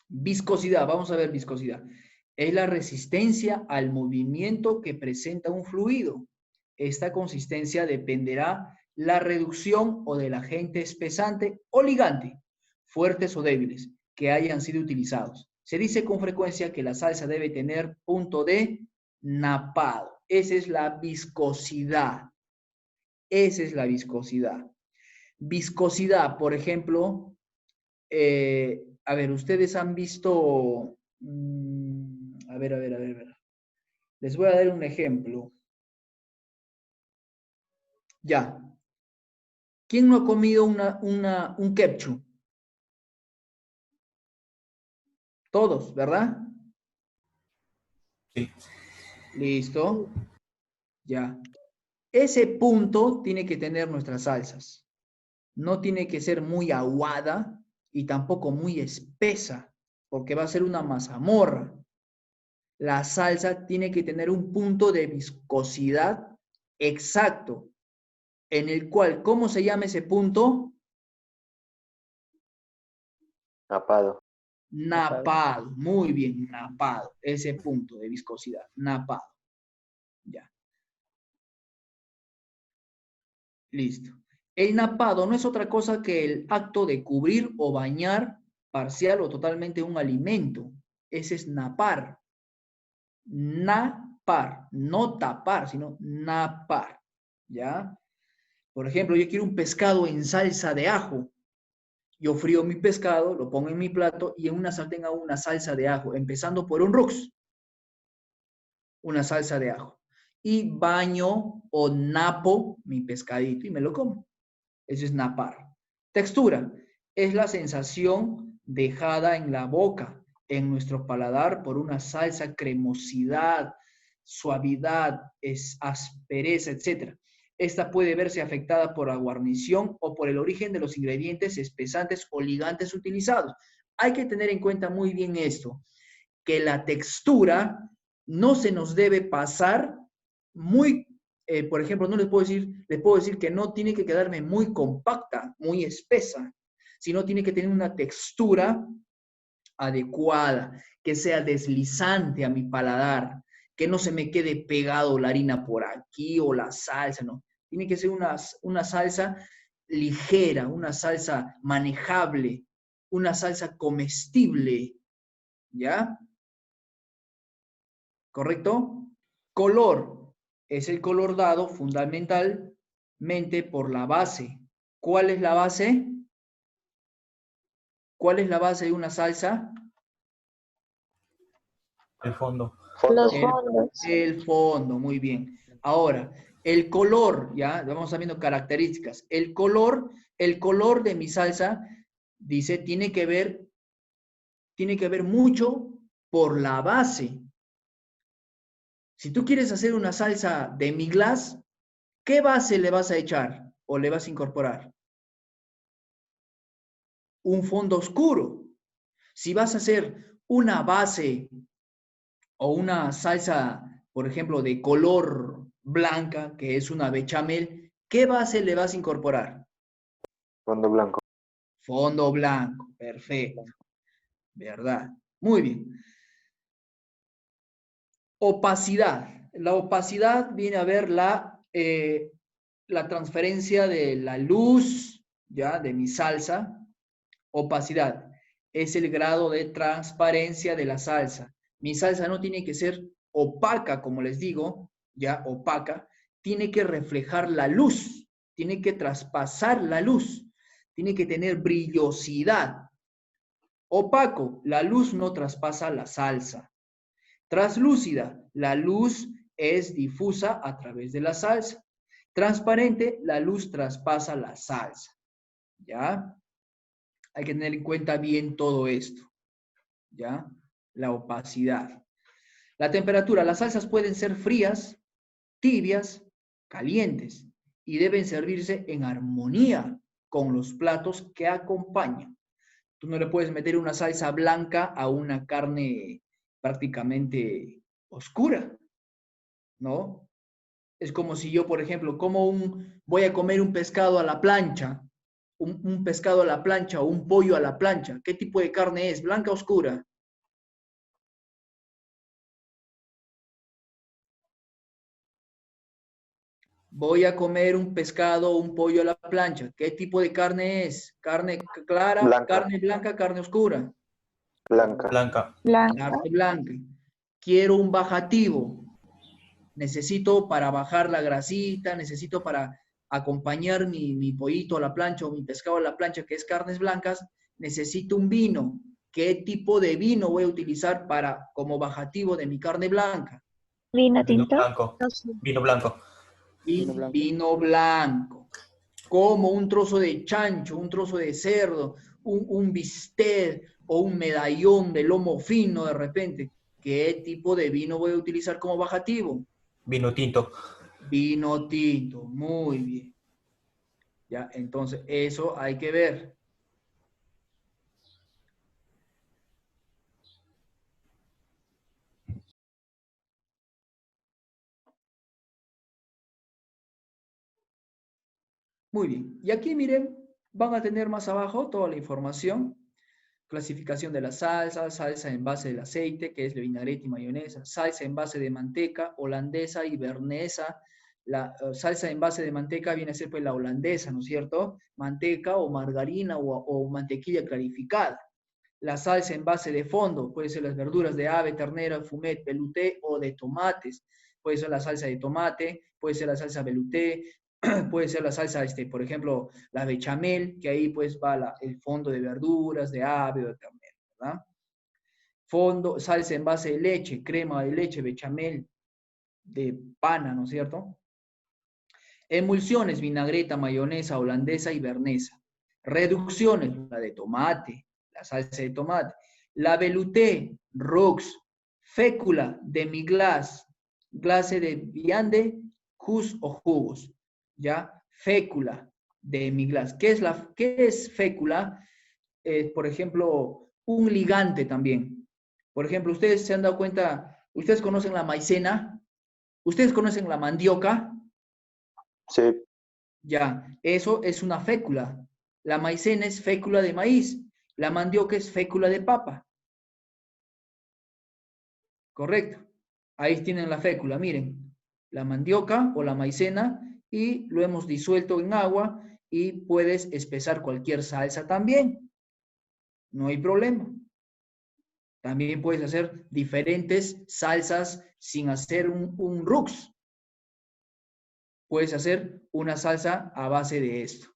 Viscosidad, vamos a ver viscosidad. Es la resistencia al movimiento que presenta un fluido. Esta consistencia dependerá la reducción o del agente espesante o ligante, fuertes o débiles, que hayan sido utilizados. Se dice con frecuencia que la salsa debe tener punto de napado. Esa es la viscosidad. Esa es la viscosidad. Viscosidad, por ejemplo, a ver, ustedes han visto, a ver. Les voy a dar un ejemplo. Ya. ¿Quién no ha comido un ketchup? Todos, ¿verdad? Sí. Listo. Ya. Ese punto tiene que tener nuestras salsas. No tiene que ser muy aguada y tampoco muy espesa, porque va a ser una mazamorra. La salsa tiene que tener un punto de viscosidad exacto, en el cual, ¿cómo se llama ese punto? Napado. Napado. Muy bien, napado. Ese punto de viscosidad, napado. Ya. Listo. El napado no es otra cosa que el acto de cubrir o bañar parcial o totalmente un alimento. Ese es napar. Napar. No tapar, sino napar. ¿Ya? Por ejemplo, yo quiero un pescado en salsa de ajo. Yo frío mi pescado, lo pongo en mi plato y en una sartén hago una salsa de ajo, empezando por un rux. Una salsa de ajo. y baño o napo mi pescadito y me lo como. Eso es napar. Textura es la sensación dejada en la boca, en nuestro paladar por una salsa, cremosidad, suavidad, aspereza, etc. Esta puede verse afectada por la guarnición o por el origen de los ingredientes espesantes o ligantes utilizados. Hay que tener en cuenta muy bien esto, que la textura no se nos debe pasar muy, por ejemplo, no les puedo decir que no tiene que quedarme muy compacta, muy espesa, sino tiene que tener una textura adecuada, que sea deslizante a mi paladar, que no se me quede pegado la harina por aquí o la salsa, no. Tiene que ser una salsa ligera, una salsa manejable, una salsa comestible, ¿ya? ¿Correcto? Color es el color dado fundamentalmente por la base. ¿Cuál es la base? ¿Cuál es la base de una salsa? El fondo. Fondo. Los fondos. El fondo, muy bien. Ahora, el color, ya, vamos viendo características. El color de mi salsa, dice, tiene que ver mucho por la base. Si tú quieres hacer una salsa de demi-glace, ¿qué base le vas a echar o le vas a incorporar? Un fondo oscuro. Si vas a hacer una base o una salsa, por ejemplo, de color blanca, que es una bechamel, ¿qué base le vas a incorporar? Fondo blanco. Fondo blanco, perfecto. ¿Verdad? Muy bien. Opacidad. La opacidad viene a ver la transferencia de la luz, ya, de mi salsa. Opacidad es el grado de transparencia de la salsa. Mi salsa no tiene que ser opaca, como les digo, ya, opaca. Tiene que reflejar la luz, tiene que traspasar la luz, tiene que tener brillosidad. Opaco, la luz no traspasa la salsa. Translúcida, la luz es difusa a través de la salsa. Transparente, la luz traspasa la salsa. ¿Ya? Hay que tener en cuenta bien todo esto. ¿Ya? La opacidad. La temperatura, las salsas pueden ser frías, tibias, calientes y deben servirse en armonía con los platos que acompañan. Tú no le puedes meter una salsa blanca a una carne prácticamente oscura, ¿no? Es como si yo, por ejemplo, voy a comer un pescado a la plancha, un pescado a la plancha o un pollo a la plancha. ¿Qué tipo de carne es? ¿Blanca o oscura? Voy a comer un pescado o un pollo a la plancha. ¿Qué tipo de carne es? ¿Carne clara, Blanca. carne blanca, carne oscura? Blanca. Blanca. Blanca. Carne blanca. Quiero un bajativo. Necesito para bajar la grasita, necesito para acompañar mi pollito a la plancha o mi pescado a la plancha, que es carnes blancas, necesito un vino. ¿Qué tipo de vino voy a utilizar como bajativo de mi carne blanca? Vino Vino tinto. blanco. Vino blanco. Vino blanco. Como un trozo de chancho, un trozo de cerdo, un bistec o un medallón de lomo fino de repente. ¿Qué tipo de vino voy a utilizar como bajativo? Vino tinto. Vino tinto, muy bien. Ya, entonces eso hay que ver. Muy bien. Y aquí miren, van a tener más abajo toda la información. Clasificación de la salsa, salsa en base del aceite, que es de vinagreta y mayonesa, salsa en base de manteca, holandesa y bernesa. La salsa en base de manteca viene a ser pues la holandesa, ¿no es cierto? Manteca o margarina o mantequilla clarificada. La salsa en base de fondo puede ser las verduras de ave, ternera, fumet, velouté o de tomates. Puede ser la salsa de tomate, puede ser la salsa velouté, puede ser la salsa, por ejemplo, la bechamel, que ahí pues va el fondo de verduras, de ave o de ternera, ¿verdad? Fondo, salsa en base de leche, crema de leche, bechamel, de pana, ¿no es cierto? Emulsiones, vinagreta, mayonesa, holandesa y bernesa. Reducciones, la de tomate, la salsa de tomate. La velouté, roux, fécula, demi-glace, glace de viande, jus o jugos. ¿Ya? Fécula, demi-glace. ¿Qué es fécula? Por ejemplo, un ligante también. Por ejemplo, ustedes se han dado cuenta, ustedes conocen la maicena, ustedes conocen la mandioca. Sí, Ya, eso es una fécula. La maicena es fécula de maíz. La mandioca es fécula de papa. Correcto. Ahí tienen la fécula, miren. La mandioca o la maicena y lo hemos disuelto en agua y puedes espesar cualquier salsa también. No hay problema. También puedes hacer diferentes salsas sin hacer un roux. Puedes hacer una salsa a base de esto.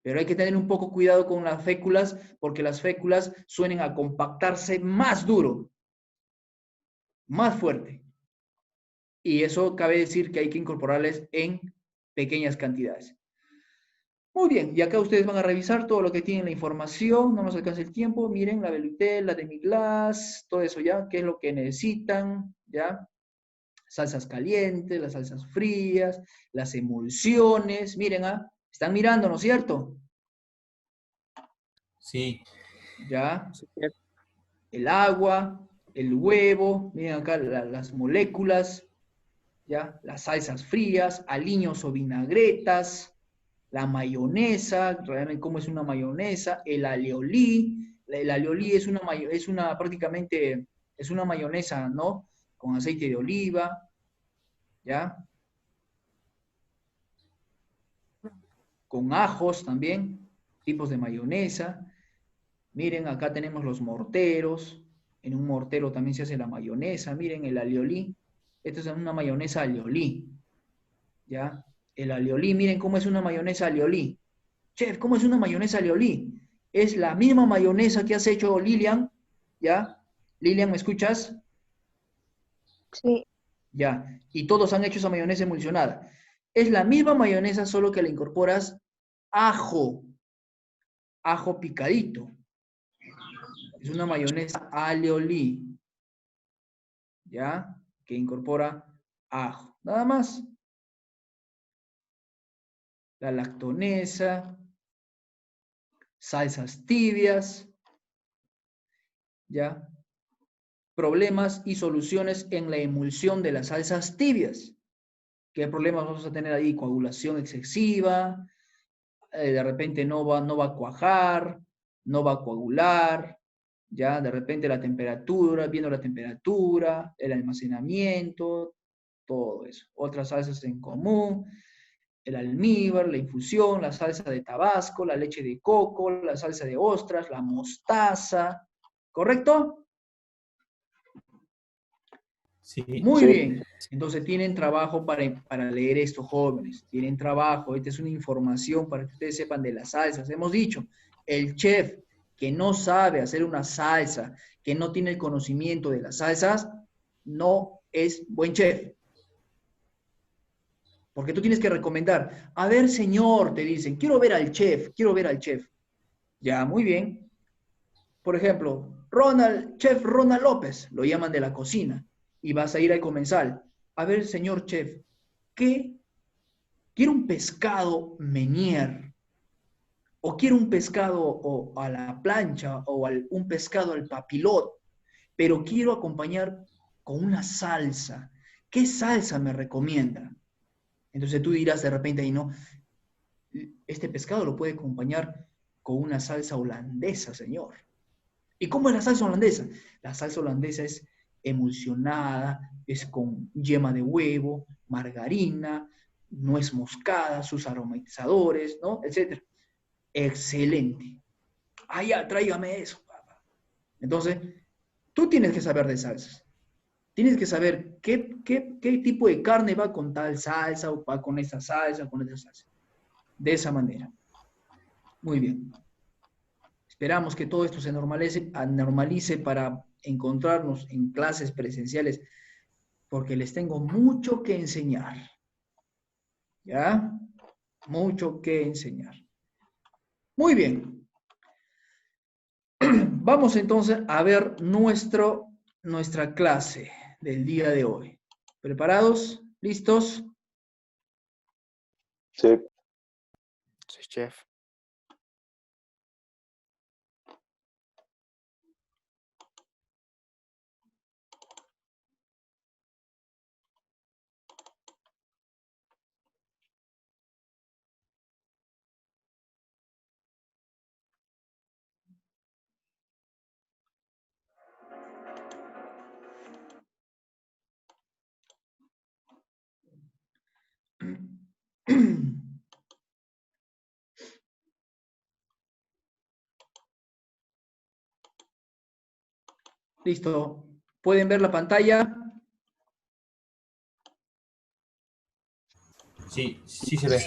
Pero hay que tener un poco cuidado con las féculas porque las féculas suelen a compactarse más duro, más fuerte. Y eso cabe decir que hay que incorporarles en pequeñas cantidades. Muy bien, y acá ustedes van a revisar todo lo que tienen la información, no nos alcanza el tiempo, miren la velouté, la demi-glace, todo eso ya, qué es lo que necesitan, ya. Salsas calientes, las salsas frías, las emulsiones, miren, están mirando, ¿no es cierto? Sí. Ya, el agua, el huevo, miren acá las moléculas, ya, las salsas frías, aliños o vinagretas, la mayonesa, realmente cómo es una mayonesa, el aliolí prácticamente, es una mayonesa, ¿no? Con aceite de oliva, ¿ya? Con ajos también, tipos de mayonesa. Miren, acá tenemos los morteros. En un mortero también se hace la mayonesa. Miren, el aliolí. Esto es una mayonesa aliolí. ¿Ya? El aliolí, miren cómo es una mayonesa aliolí. Chef, ¿cómo es una mayonesa aliolí? Es la misma mayonesa que has hecho Lilian. ¿Ya? Lilian, ¿me escuchas? Sí. Ya. Y todos han hecho esa mayonesa emulsionada. Es la misma mayonesa, solo que le incorporas ajo. Ajo picadito. Es una mayonesa alioli, ¿ya? Que incorpora ajo. Nada más. La lactonesa, salsas tibias, ¿ya? Problemas y soluciones en la emulsión de las salsas tibias. ¿Qué problemas vamos a tener ahí? Coagulación excesiva, de repente no va a cuajar, no va a coagular, ya de repente la temperatura, viendo la temperatura, el almacenamiento, todo eso. Otras salsas en común, el almíbar, la infusión, la salsa de tabasco, la leche de coco, la salsa de ostras, la mostaza, ¿correcto? Sí. Muy sí. bien. Entonces tienen trabajo para leer esto, jóvenes. Tienen trabajo. Esta es una información para que ustedes sepan de las salsas. Hemos dicho, el chef que no sabe hacer una salsa, que no tiene el conocimiento de las salsas, no es buen chef. Porque tú tienes que recomendar. A ver, señor, te dicen, quiero ver al chef, quiero ver al chef. Ya, muy bien. Por ejemplo, chef Ronald López, lo llaman de la cocina. Y vas a ir al comensal. A ver, señor chef, ¿qué? ¿Quiero un pescado meunier? ¿O quiero un pescado a la plancha o un pescado al papilot? Pero quiero acompañar con una salsa. ¿Qué salsa me recomienda? Entonces tú dirás de repente ahí, no, este pescado lo puede acompañar con una salsa holandesa, señor. ¿Y cómo es la salsa holandesa? La salsa holandesa es emulsionada, es con yema de huevo, margarina, nuez moscada, sus aromatizadores, ¿no? Etcétera. Excelente. Ah, ya, tráigame eso, papá. Entonces, tú tienes que saber de salsas. Tienes que saber qué tipo de carne va con tal salsa o va con esta salsa, con esta salsa. De esa manera. Muy bien. Esperamos que todo esto se normalice para encontrarnos en clases presenciales porque les tengo mucho que enseñar. ¿Ya? Mucho que enseñar. Muy bien. Vamos entonces a ver nuestra clase del día de hoy. ¿Preparados? ¿Listos? Sí. Sí, chef. Listo. ¿Pueden ver la pantalla? Sí, sí se ve.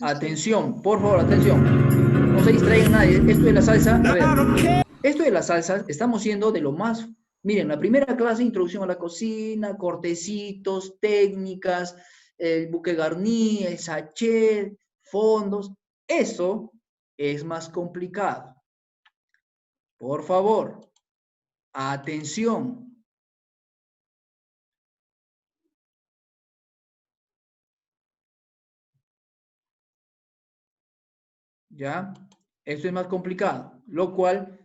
Atención, por favor, atención. No se distraigan nadie. Esto de la salsa, a ver. Esto de la salsa, estamos siendo de lo más... Miren, la primera clase, introducción a la cocina, cortecitos, técnicas, el buque garni, el sachet, fondos. Eso es más complicado. Por favor, atención. ¿Ya? Esto es más complicado, lo cual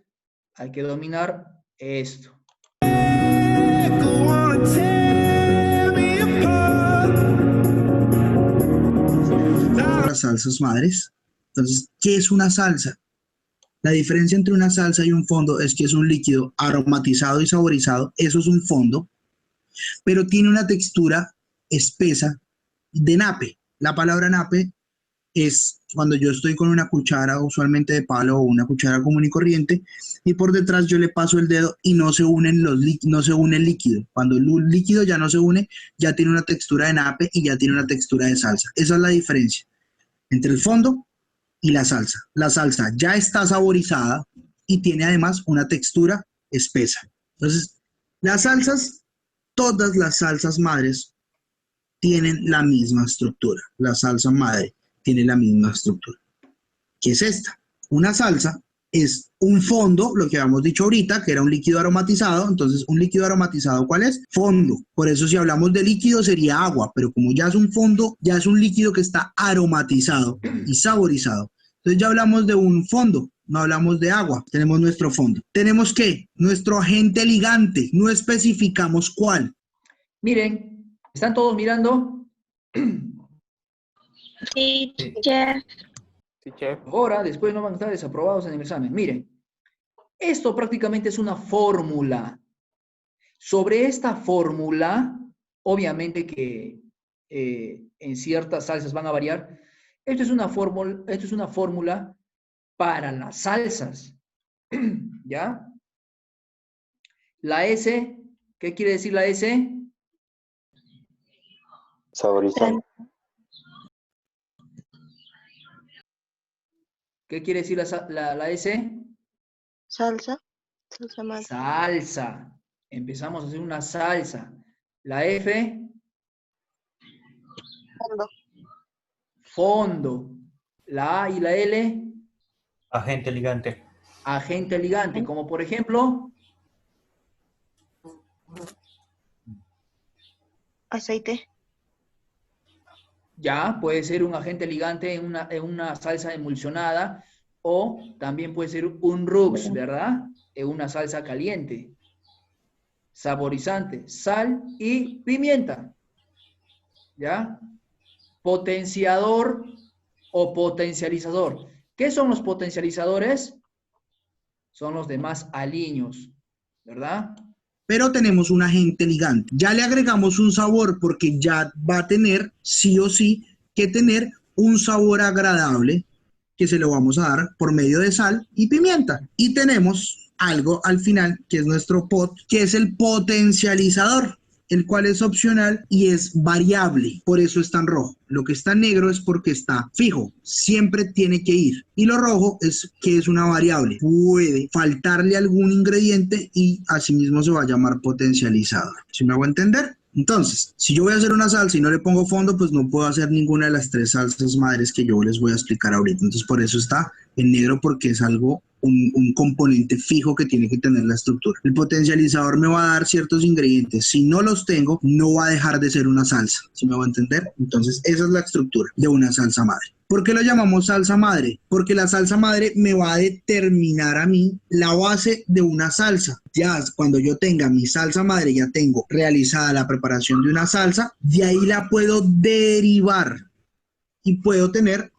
hay que dominar esto. Las salsas madres. Entonces, ¿qué es una salsa? La diferencia entre una salsa y un fondo es que es un líquido aromatizado y saborizado, eso es un fondo, pero tiene una textura espesa de nape. La palabra nape es cuando yo estoy con una cuchara usualmente de palo o una cuchara común y corriente y por detrás yo le paso el dedo y no se unen no se une el líquido. Cuando el líquido ya no se une, ya tiene una textura de nape y ya tiene una textura de salsa. Esa es la diferencia entre el fondo y la salsa. La salsa ya está saborizada y tiene además una textura espesa. Entonces, las salsas, todas las salsas madres tienen la misma estructura. La salsa madre tiene la misma estructura. ¿Qué es esta? Una salsa es un fondo, lo que habíamos dicho ahorita, que era un líquido aromatizado. Entonces, ¿un líquido aromatizado cuál es? Fondo. Por eso si hablamos de líquido sería agua, pero como ya es un fondo, ya es un líquido que está aromatizado y saborizado. Entonces ya hablamos de un fondo, no hablamos de agua. Tenemos nuestro fondo. ¿Tenemos qué? Nuestro agente ligante. No especificamos cuál. Miren, ¿están todos mirando? Sí, Sí. chef. Sí, chef. Ahora, después no van a estar desaprobados en el examen. Miren, esto prácticamente es una fórmula. Sobre esta fórmula, obviamente que en ciertas salsas van a variar. Esto es una fórmula para las salsas. ¿Ya? La S, ¿qué quiere decir la S? Saborizante. ¿Qué quiere decir la S? Salsa. Salsa madre. Salsa. Empezamos a hacer una salsa. La F, Fondo. fondo. La A y la L, Agente ligante. agente ligante. Como por ejemplo, Aceite. ya puede ser un agente ligante en una salsa emulsionada o también puede ser un rux, ¿verdad? En una salsa caliente. Saborizante, sal y pimienta. ¿Ya? Potenciador o potencializador. ¿Qué son los potencializadores? Son los demás aliños, ¿verdad? Pero tenemos un agente ligante. Ya le agregamos un sabor porque ya va a tener, sí o sí, que tener un sabor agradable que se lo vamos a dar por medio de sal y pimienta. Y tenemos algo al final que es nuestro pot, que es el potencializador, el cual es opcional y es variable, por eso está en rojo. Lo que está en negro es porque está fijo, siempre tiene que ir. Y lo rojo es que es una variable, puede faltarle algún ingrediente y asimismo se va a llamar potencializador. ¿Sí me hago entender? Entonces, si yo voy a hacer una salsa y no le pongo fondo, pues no puedo hacer ninguna de las 3 salsas madres que yo les voy a explicar ahorita. Entonces, por eso está en negro, porque es algo, un componente fijo que tiene que tener la estructura. El potencializador me va a dar ciertos ingredientes. Si no los tengo, no va a dejar de ser una salsa. ¿Sí me va a entender? Entonces, esa es la estructura de una salsa madre. ¿Por qué lo llamamos salsa madre? Porque la salsa madre me va a determinar a mí la base de una salsa. Ya cuando yo tenga mi salsa madre, ya tengo realizada la preparación de una salsa, de ahí la puedo derivar y puedo tener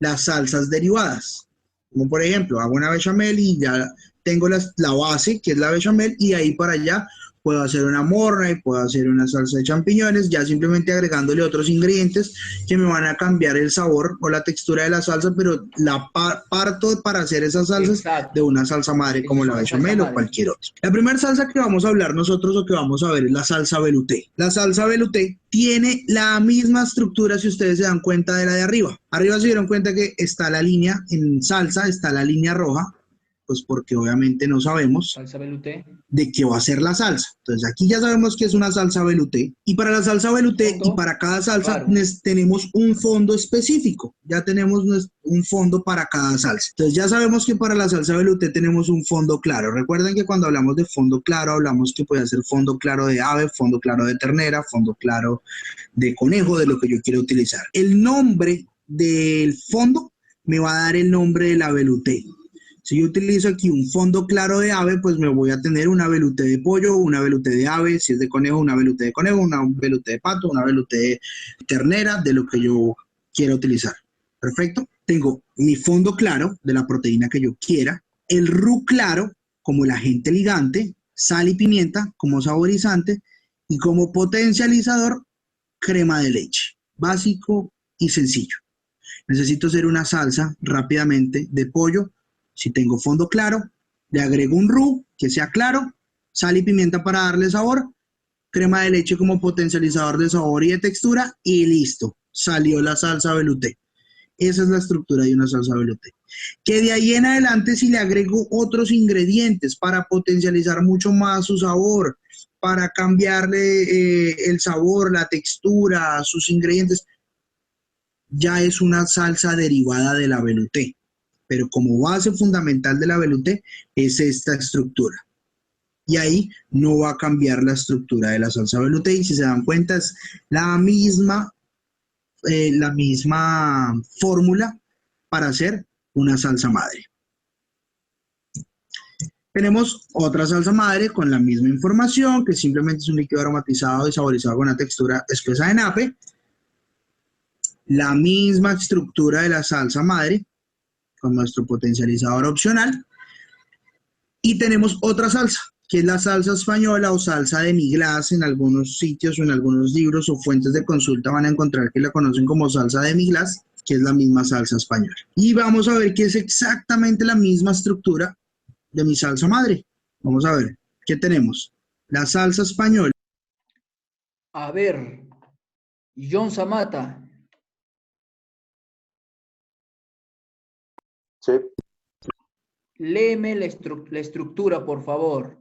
las salsas derivadas. Como por ejemplo, hago una bechamel y ya tengo la base, que es la bechamel, y de ahí para allá puedo hacer una morna y puedo hacer una salsa de champiñones, ya simplemente agregándole otros ingredientes que me van a cambiar el sabor o la textura de la salsa, pero la parto para hacer esas salsas de una salsa madre Eso como es la una salsa bechamel o madre. cualquier otra. La primera salsa que vamos a hablar nosotros o que vamos a ver es la salsa velouté. La salsa velouté tiene la misma estructura, si ustedes se dan cuenta, de la de arriba. Arriba se dieron cuenta que está la línea en salsa, está la línea roja, pues porque obviamente no sabemos Salsa velouté. de qué va a ser la salsa. Entonces aquí ya sabemos que es una salsa velouté, y para la salsa velouté y Fondo, para cada salsa claro. tenemos un fondo específico. Ya tenemos un fondo para cada salsa. Entonces ya sabemos que para la salsa velouté tenemos un fondo claro. Recuerden que cuando hablamos de fondo claro, hablamos que puede ser fondo claro de ave, fondo claro de ternera, fondo claro de conejo, de lo que yo quiero utilizar. El nombre del fondo me va a dar el nombre de la velouté. Si yo utilizo aquí un fondo claro de ave, pues me voy a tener una velouté de pollo, una velouté de ave, si es de conejo, una velouté de conejo, una velouté de pato, una velouté de ternera, de lo que yo quiera utilizar. Perfecto. Tengo mi fondo claro de la proteína que yo quiera, el roux claro como el agente ligante, sal y pimienta como saborizante y como potencializador crema de leche. Básico y sencillo. Necesito hacer una salsa rápidamente de pollo. Si tengo fondo claro, le agrego un roux que sea claro, sal y pimienta para darle sabor, crema de leche como potencializador de sabor y de textura, y listo, salió la salsa velouté. Esa es la estructura de una salsa velouté. Que de ahí en adelante, si le agrego otros ingredientes para potencializar mucho más su sabor, para cambiarle el sabor, la textura, sus ingredientes, ya es una salsa derivada de la velouté, pero como base fundamental de la velouté es esta estructura. Y ahí no va a cambiar la estructura de la salsa velouté, y si se dan cuenta es la misma fórmula para hacer una salsa madre. Tenemos otra salsa madre con la misma información, que simplemente es un líquido aromatizado y saborizado con una textura espesa de nape. La misma estructura de la salsa madre, con nuestro potencializador opcional. Y tenemos otra salsa, que es la salsa española o salsa de miglas. En algunos sitios o en algunos libros o fuentes de consulta van a encontrar que la conocen como salsa de miglas, que es la misma salsa española. Y vamos a ver que es exactamente la misma estructura de mi salsa madre. Vamos a ver, ¿qué tenemos? La salsa española. A ver, John Samata, Sí. léeme la estructura, por favor.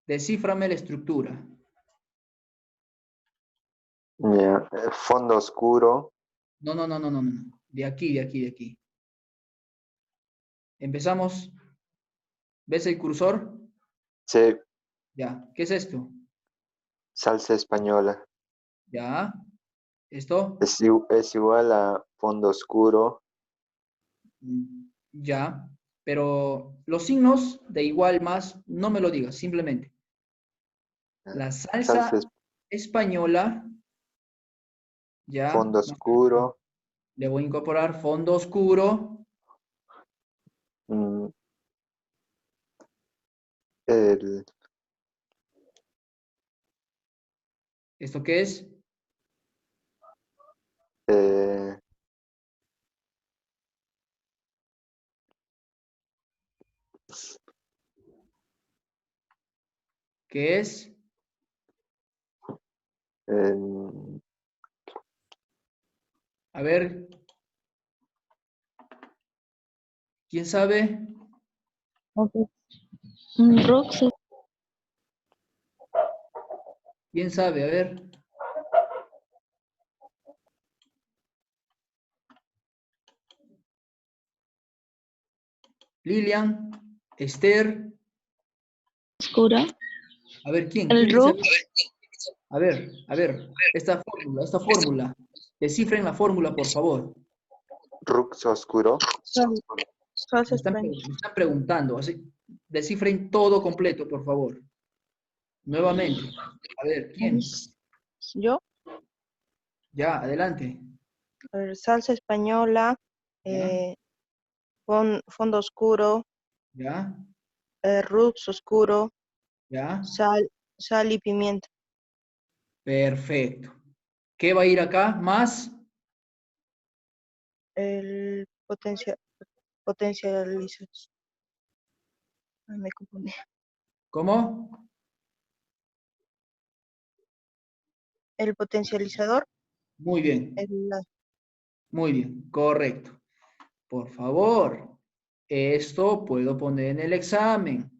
Descíframe la estructura. Ya, fondo oscuro. No, no, no, no, no, no. De aquí, de aquí, de aquí. Empezamos. ¿Ves el cursor? Sí. Ya. ¿Qué es esto? Salsa española. Ya. ¿Esto? Es igual a fondo oscuro. Ya. Pero los signos de igual más, no me lo digas, simplemente. La Salsa salsa española, ya. fondo oscuro. Le voy a incorporar fondo oscuro. mm, El, ¿Esto qué es? eh, ¿Qué es? el- A ver. ¿Quién sabe? Rox, ¿Quién sabe? A ver. Lilian, Esther, Oscura. a ver, ¿quién? El ¿Quién dice? RUP. A ver, esta fórmula. Descifren la fórmula, por favor. Rux oscuro. Salsa española. Me están preguntando, así. Descifren todo completo, por favor. Nuevamente. A ver, ¿quién? Yo, Ya, adelante. a ver, salsa española, Ya, fondo oscuro, ya, rux oscuro, ya. sal y pimienta. Perfecto. ¿Qué va a ir acá? Más. El potencializador. Ay, me confundí. ¿Cómo? El potencializador, Muy bien, el, muy bien. Correcto. Por favor, esto puedo poner en el examen.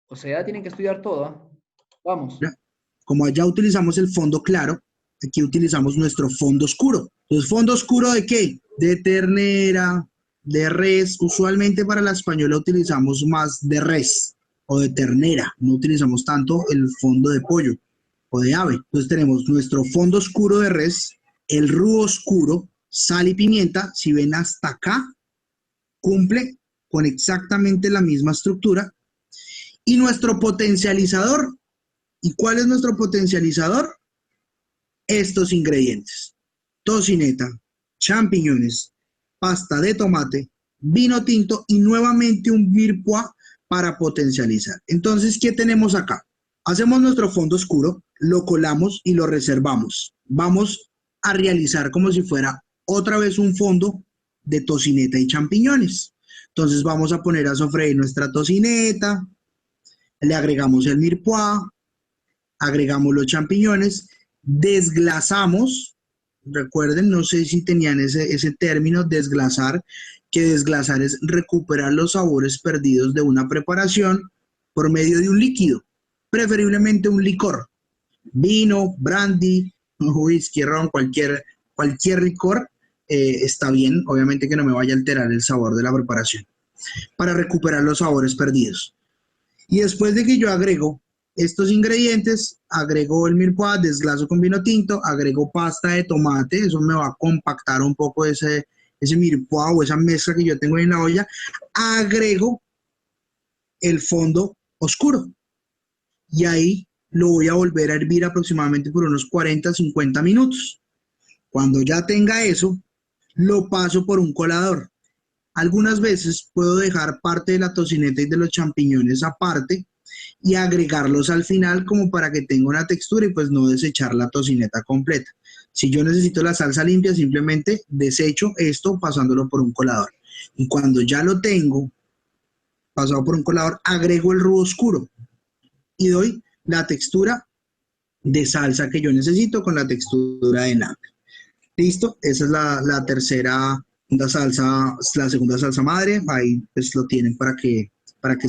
O sea, tienen que estudiar todo, ¿ah? Vamos. Como allá utilizamos el fondo claro, aquí utilizamos nuestro fondo oscuro. Entonces, ¿fondo oscuro de qué? De ternera, de res. Usualmente para la española utilizamos más de res o de ternera. No utilizamos tanto el fondo de pollo o de ave. Entonces tenemos nuestro fondo oscuro de res, el roux oscuro, sal y pimienta. Si ven hasta acá, cumple con exactamente la misma estructura. Y nuestro potencializador. ¿Y cuál es nuestro potencializador? Estos ingredientes: tocineta, champiñones, pasta de tomate, vino tinto y nuevamente un mirepoix para potencializar. Entonces, ¿qué tenemos acá? Hacemos nuestro fondo oscuro, lo colamos y lo reservamos. Vamos a realizar como si fuera otra vez un fondo de tocineta y champiñones. Entonces vamos a poner a sofreír nuestra tocineta, le agregamos el mirepoix, agregamos los champiñones, desglasamos. Recuerden, no sé si tenían ese término, desglasar, que desglasar es recuperar los sabores perdidos de una preparación por medio de un líquido, preferiblemente un licor, vino, brandy, whisky, ron, cualquier licor está bien, obviamente que no me vaya a alterar el sabor de la preparación, para recuperar los sabores perdidos. Y después de que yo agrego estos ingredientes, agrego el mirepoix, desglaso con vino tinto, agrego pasta de tomate, eso me va a compactar un poco ese mirepoix o esa mezcla que yo tengo en la olla, agrego el fondo oscuro y ahí lo voy a volver a hervir aproximadamente por unos 40-50 minutos. Cuando ya tenga eso, lo paso por un colador. Algunas veces puedo dejar parte de la tocineta y de los champiñones aparte y agregarlos al final como para que tenga una textura y pues no desechar la tocineta completa. Si yo necesito la salsa limpia, simplemente desecho esto pasándolo por un colador. Y cuando ya lo tengo pasado por un colador, agrego el roux oscuro y doy la textura de salsa que yo necesito con la textura de nata. ¿Listo? Esa es la tercera salsa, la segunda salsa madre. Ahí pues lo tienen para que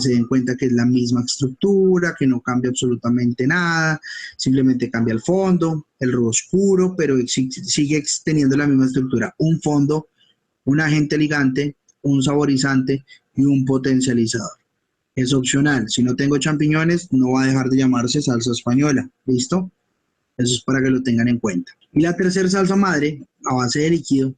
se den cuenta que es la misma estructura, que no cambia absolutamente nada, simplemente cambia el fondo, el roux oscuro, pero sigue teniendo la misma estructura. Un fondo, un agente ligante, un saborizante y un potencializador. Es opcional. Si no tengo champiñones, no va a dejar de llamarse salsa española. ¿Listo? Eso es para que lo tengan en cuenta. Y la tercera salsa madre, a base de líquido,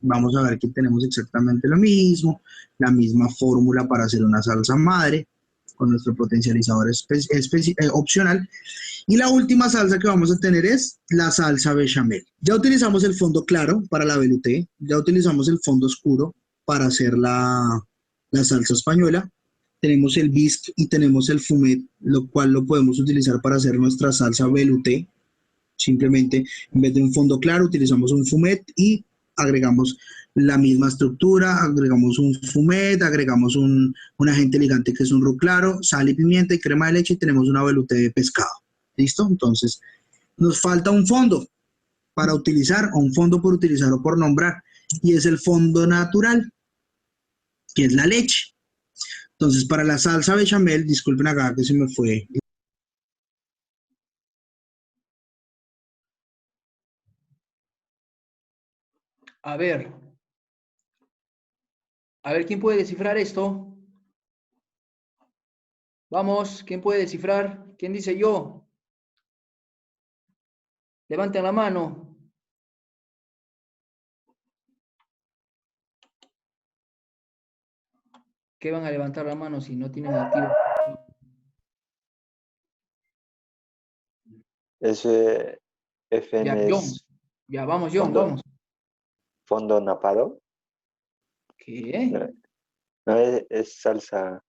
vamos a ver que tenemos exactamente lo mismo, la misma fórmula para hacer una salsa madre, con nuestro potencializador opcional. Y la última salsa que vamos a tener es la salsa bechamel. Ya utilizamos el fondo claro para la velouté, ya utilizamos el fondo oscuro para hacer la salsa española. Tenemos el bisque y tenemos el fumet, lo cual lo podemos utilizar para hacer nuestra salsa velouté. Simplemente, en vez de un fondo claro, utilizamos un fumet y agregamos la misma estructura, agregamos un fumet, agregamos un agente ligante que es un roux claro, sal y pimienta y crema de leche y tenemos una velouté de pescado. ¿Listo? Entonces, nos falta un fondo para utilizar, o un fondo por utilizar o por nombrar, y es el fondo natural, que es la leche. Entonces, para la salsa bechamel, disculpen acá que se me fue A ver. A ver, ¿quién puede descifrar esto? Vamos, ¿quién puede descifrar? ¿Quién dice yo? Levanten la mano. ¿Qué van a levantar la mano si no tienen activo? Ese FN Ya, John. es Ya, vamos, John, fondo, vamos. fondo napado. ¿Qué? No es salsa.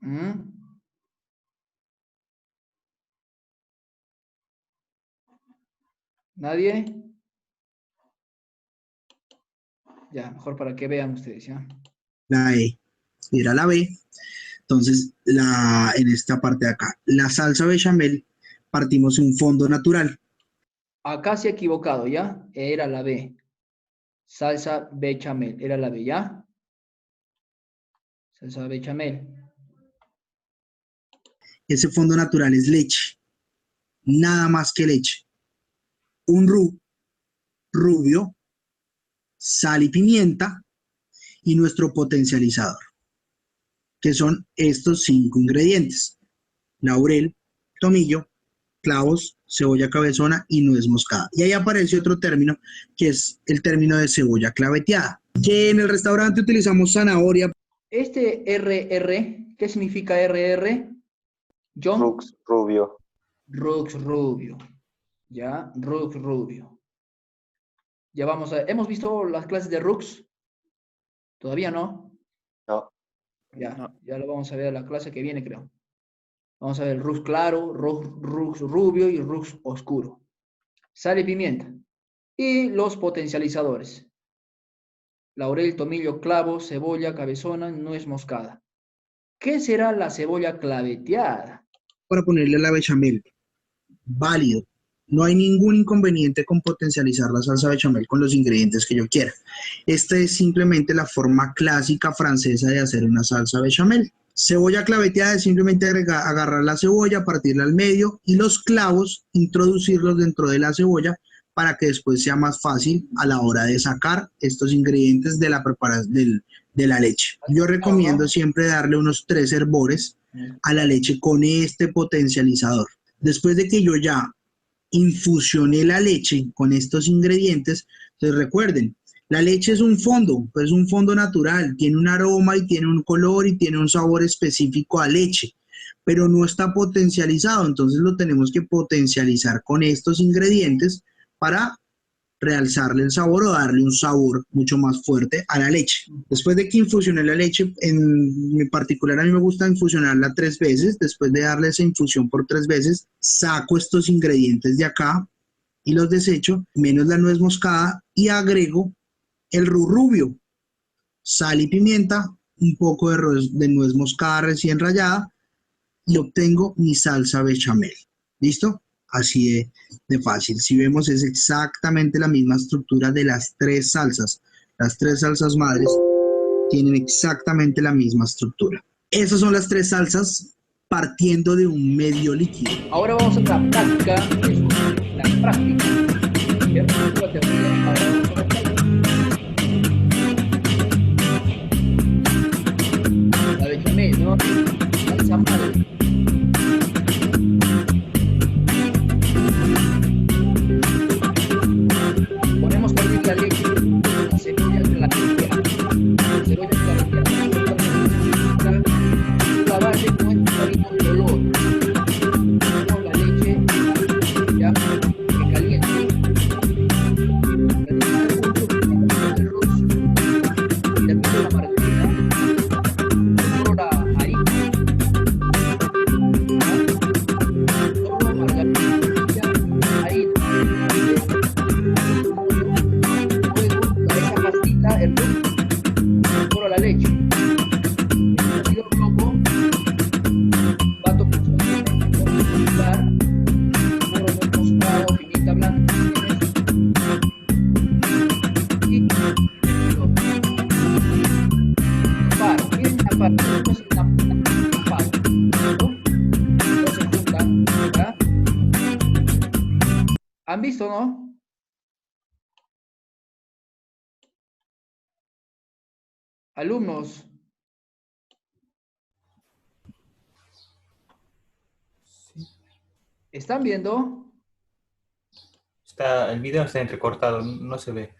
¿Mm? ¿Nadie? Ya, mejor para que vean ustedes, ¿ya? La E era la B. Entonces, en esta parte de acá, la salsa bechamel, partimos un fondo natural. Acá se ha equivocado, ¿ya? Era la B. Salsa bechamel. Era la B, ¿ya? Salsa bechamel. Ese fondo natural es leche, nada más que leche. Un rubio, sal y pimienta y nuestro potencializador, que son estos 5 ingredientes: laurel, tomillo, clavos, cebolla cabezona y nuez moscada. Y ahí aparece otro término, que es el término de cebolla claveteada, que en el restaurante utilizamos zanahoria. Este RR, ¿qué significa RR? John. Rux rubio. Rux rubio. ¿Ya? Rux rubio. Ya vamos a... ¿Hemos visto las clases de Rux? Todavía no. No. Ya, No. ya lo vamos a ver la clase que viene, creo. Vamos a ver Rux claro, Rux rubio y Rux oscuro. Sal y pimienta. Y los potencializadores. Laurel, tomillo, clavo, cebolla, cabezona, nuez moscada. ¿Qué será la cebolla claveteada? Para ponerle a la bechamel. Válido. No hay ningún inconveniente con potencializar la salsa bechamel con los ingredientes que yo quiera. Esta es simplemente la forma clásica francesa de hacer una salsa bechamel. Cebolla claveteada es simplemente agarrar la cebolla, partirla al medio y los clavos, introducirlos dentro de la cebolla para que después sea más fácil a la hora de sacar estos ingredientes de la preparación de la leche. Yo recomiendo siempre darle unos 3 hervores a la leche con este potencializador. Después de que yo ya infusioné la leche con estos ingredientes, entonces recuerden, la leche es un fondo, pues es un fondo natural, tiene un aroma y tiene un color y tiene un sabor específico a leche, pero no está potencializado, entonces lo tenemos que potencializar con estos ingredientes para realzarle el sabor o darle un sabor mucho más fuerte a la leche. Después de que infusioné la leche, en particular a mí me gusta infusionarla 3 veces, después de darle esa infusión por 3 veces, saco estos ingredientes de acá y los desecho, menos la nuez moscada, y agrego el rubio, sal y pimienta, un poco de nuez moscada recién rallada y obtengo mi salsa bechamel. ¿Listo? Así de fácil. Si vemos, es exactamente la misma estructura de las 3 salsas. Las 3 salsas madres tienen exactamente la misma estructura. Esas son las 3 salsas partiendo de un medio líquido. Ahora vamos a la práctica. La práctica. La bechamel, ¿no? Salsa madre. Ponemos también la leche, la cebolla claveteada. La cebolla claveteada. La base con el color. Ponemos la leche, ¿Han visto, no? Alumnos. ¿Están viendo? El video está entrecortado, no se ve.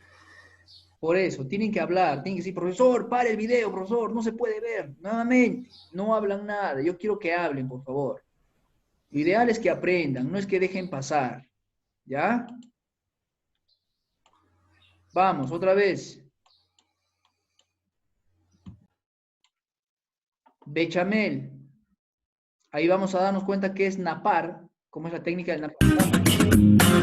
Por eso, tienen que hablar, tienen que decir, profesor, pare el video, profesor, no se puede ver. Nuevamente, no hablan nada. Yo quiero que hablen, por favor. Lo ideal es que aprendan, no es que dejen pasar. ¿Ya? Vamos, otra vez. Bechamel. Ahí vamos a darnos cuenta que es napar, cómo es la técnica del napar.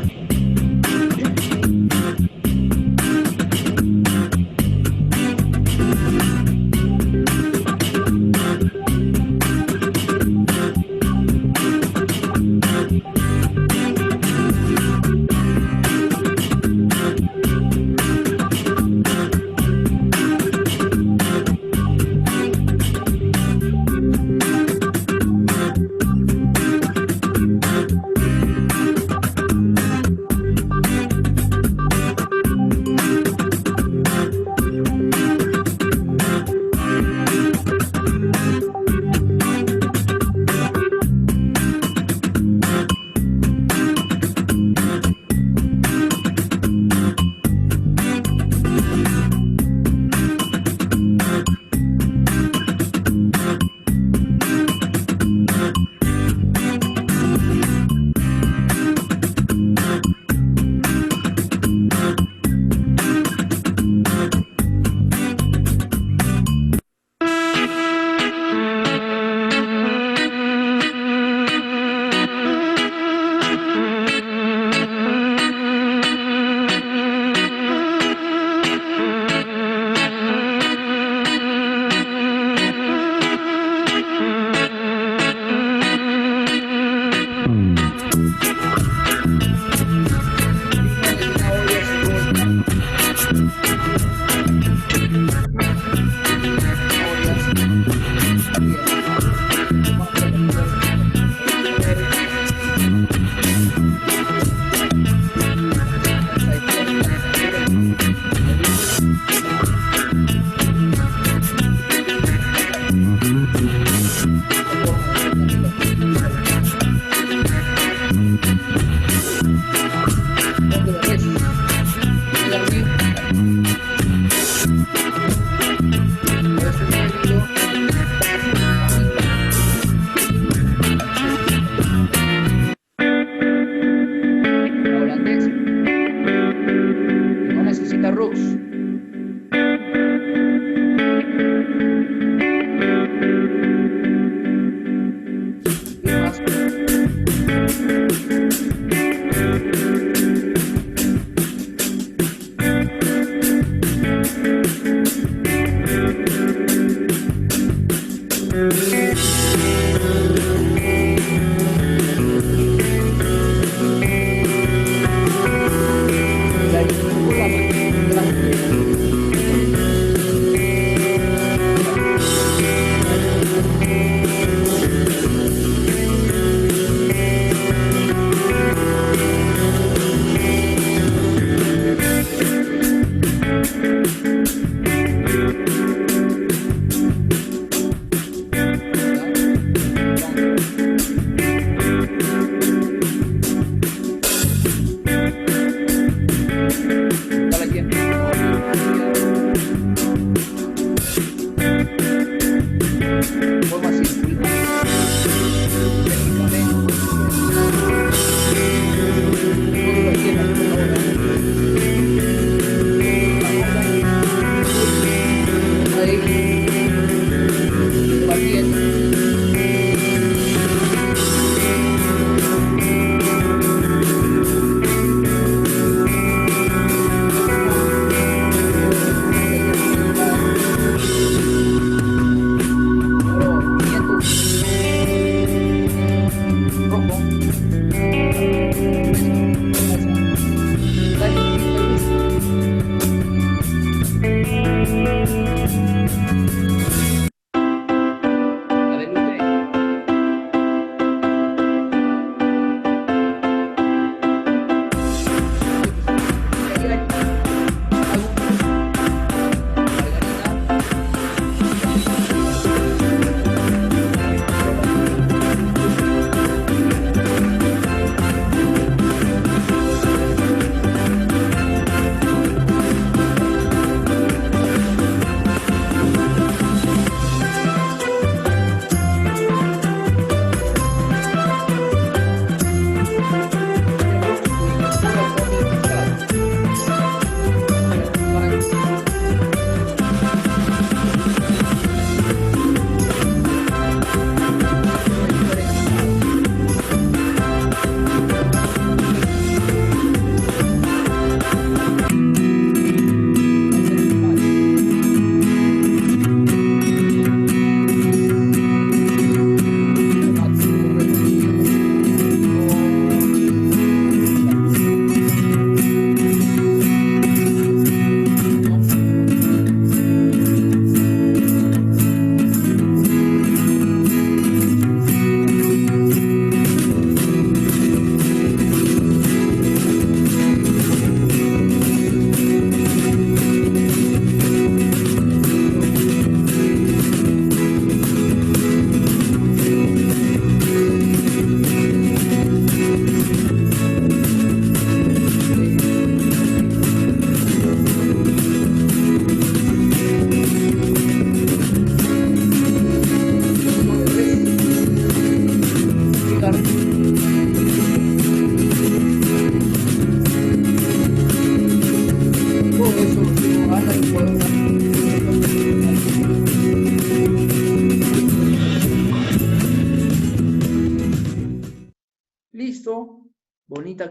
La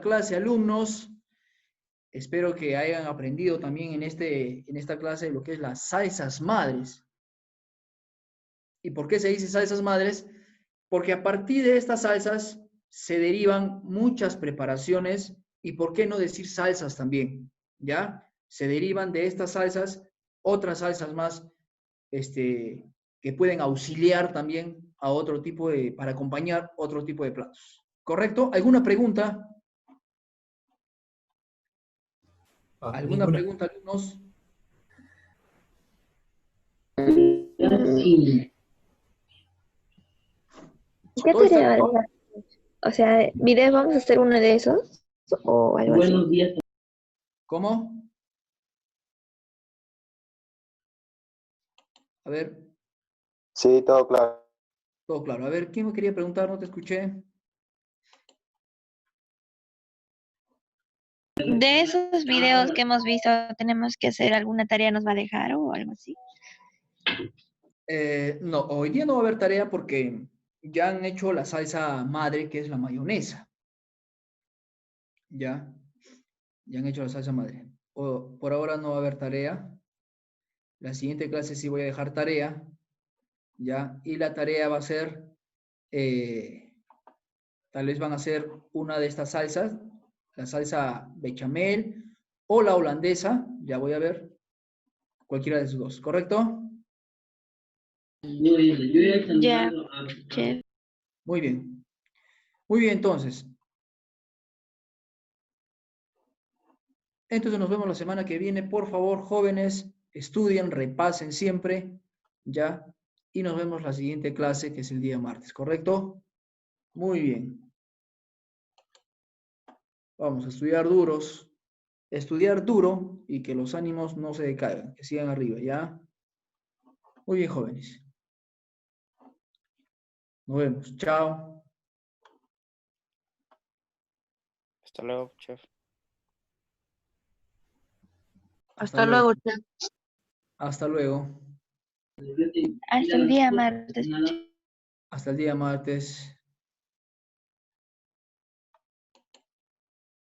esta clase, alumnos. Espero que hayan aprendido también en esta clase lo que es las salsas madres. ¿Y por qué se dice salsas madres? Porque a partir de estas salsas se derivan muchas preparaciones y por qué no decir salsas también, ¿ya? Se derivan de estas salsas otras salsas más que pueden auxiliar también a otro tipo para acompañar otro tipo de platos. ¿Correcto? ¿Alguna pregunta? ¿Alguna Ninguna. pregunta, alumnos? ¿Qué ¿Todo está tarea bien? van a hacer? O sea, ¿videos vamos a hacer uno de esos? ¿O algo así? ¿Cómo? A ver, Sí, todo claro. todo claro. A ver, ¿quién me quería preguntar? No te escuché. De esos videos que hemos visto, ¿tenemos que hacer alguna tarea, nos va a dejar o algo así? No, hoy día no va a haber tarea porque ya han hecho la salsa madre, que es la mayonesa. Ya han hecho la salsa madre. Por ahora no va a haber tarea. La siguiente clase sí voy a dejar tarea. Ya, y la tarea va a ser, tal vez van a hacer una de estas salsas, la salsa bechamel o la holandesa, ya voy a ver, cualquiera de esos dos, ¿correcto? Ya, chef. Muy bien. Muy bien, entonces. Entonces nos vemos la semana que viene. Por favor, jóvenes, estudien, repasen siempre, ¿ya? Y nos vemos la siguiente clase, que es el día martes, ¿correcto? Muy bien. Vamos a estudiar duros. Estudiar duro y que los ánimos no se decaigan, que sigan arriba, ¿ya? Muy bien, jóvenes. Nos vemos. Chao. Hasta luego, chef. Hasta luego, chef. Hasta luego. Hasta el día martes. Hasta el día martes.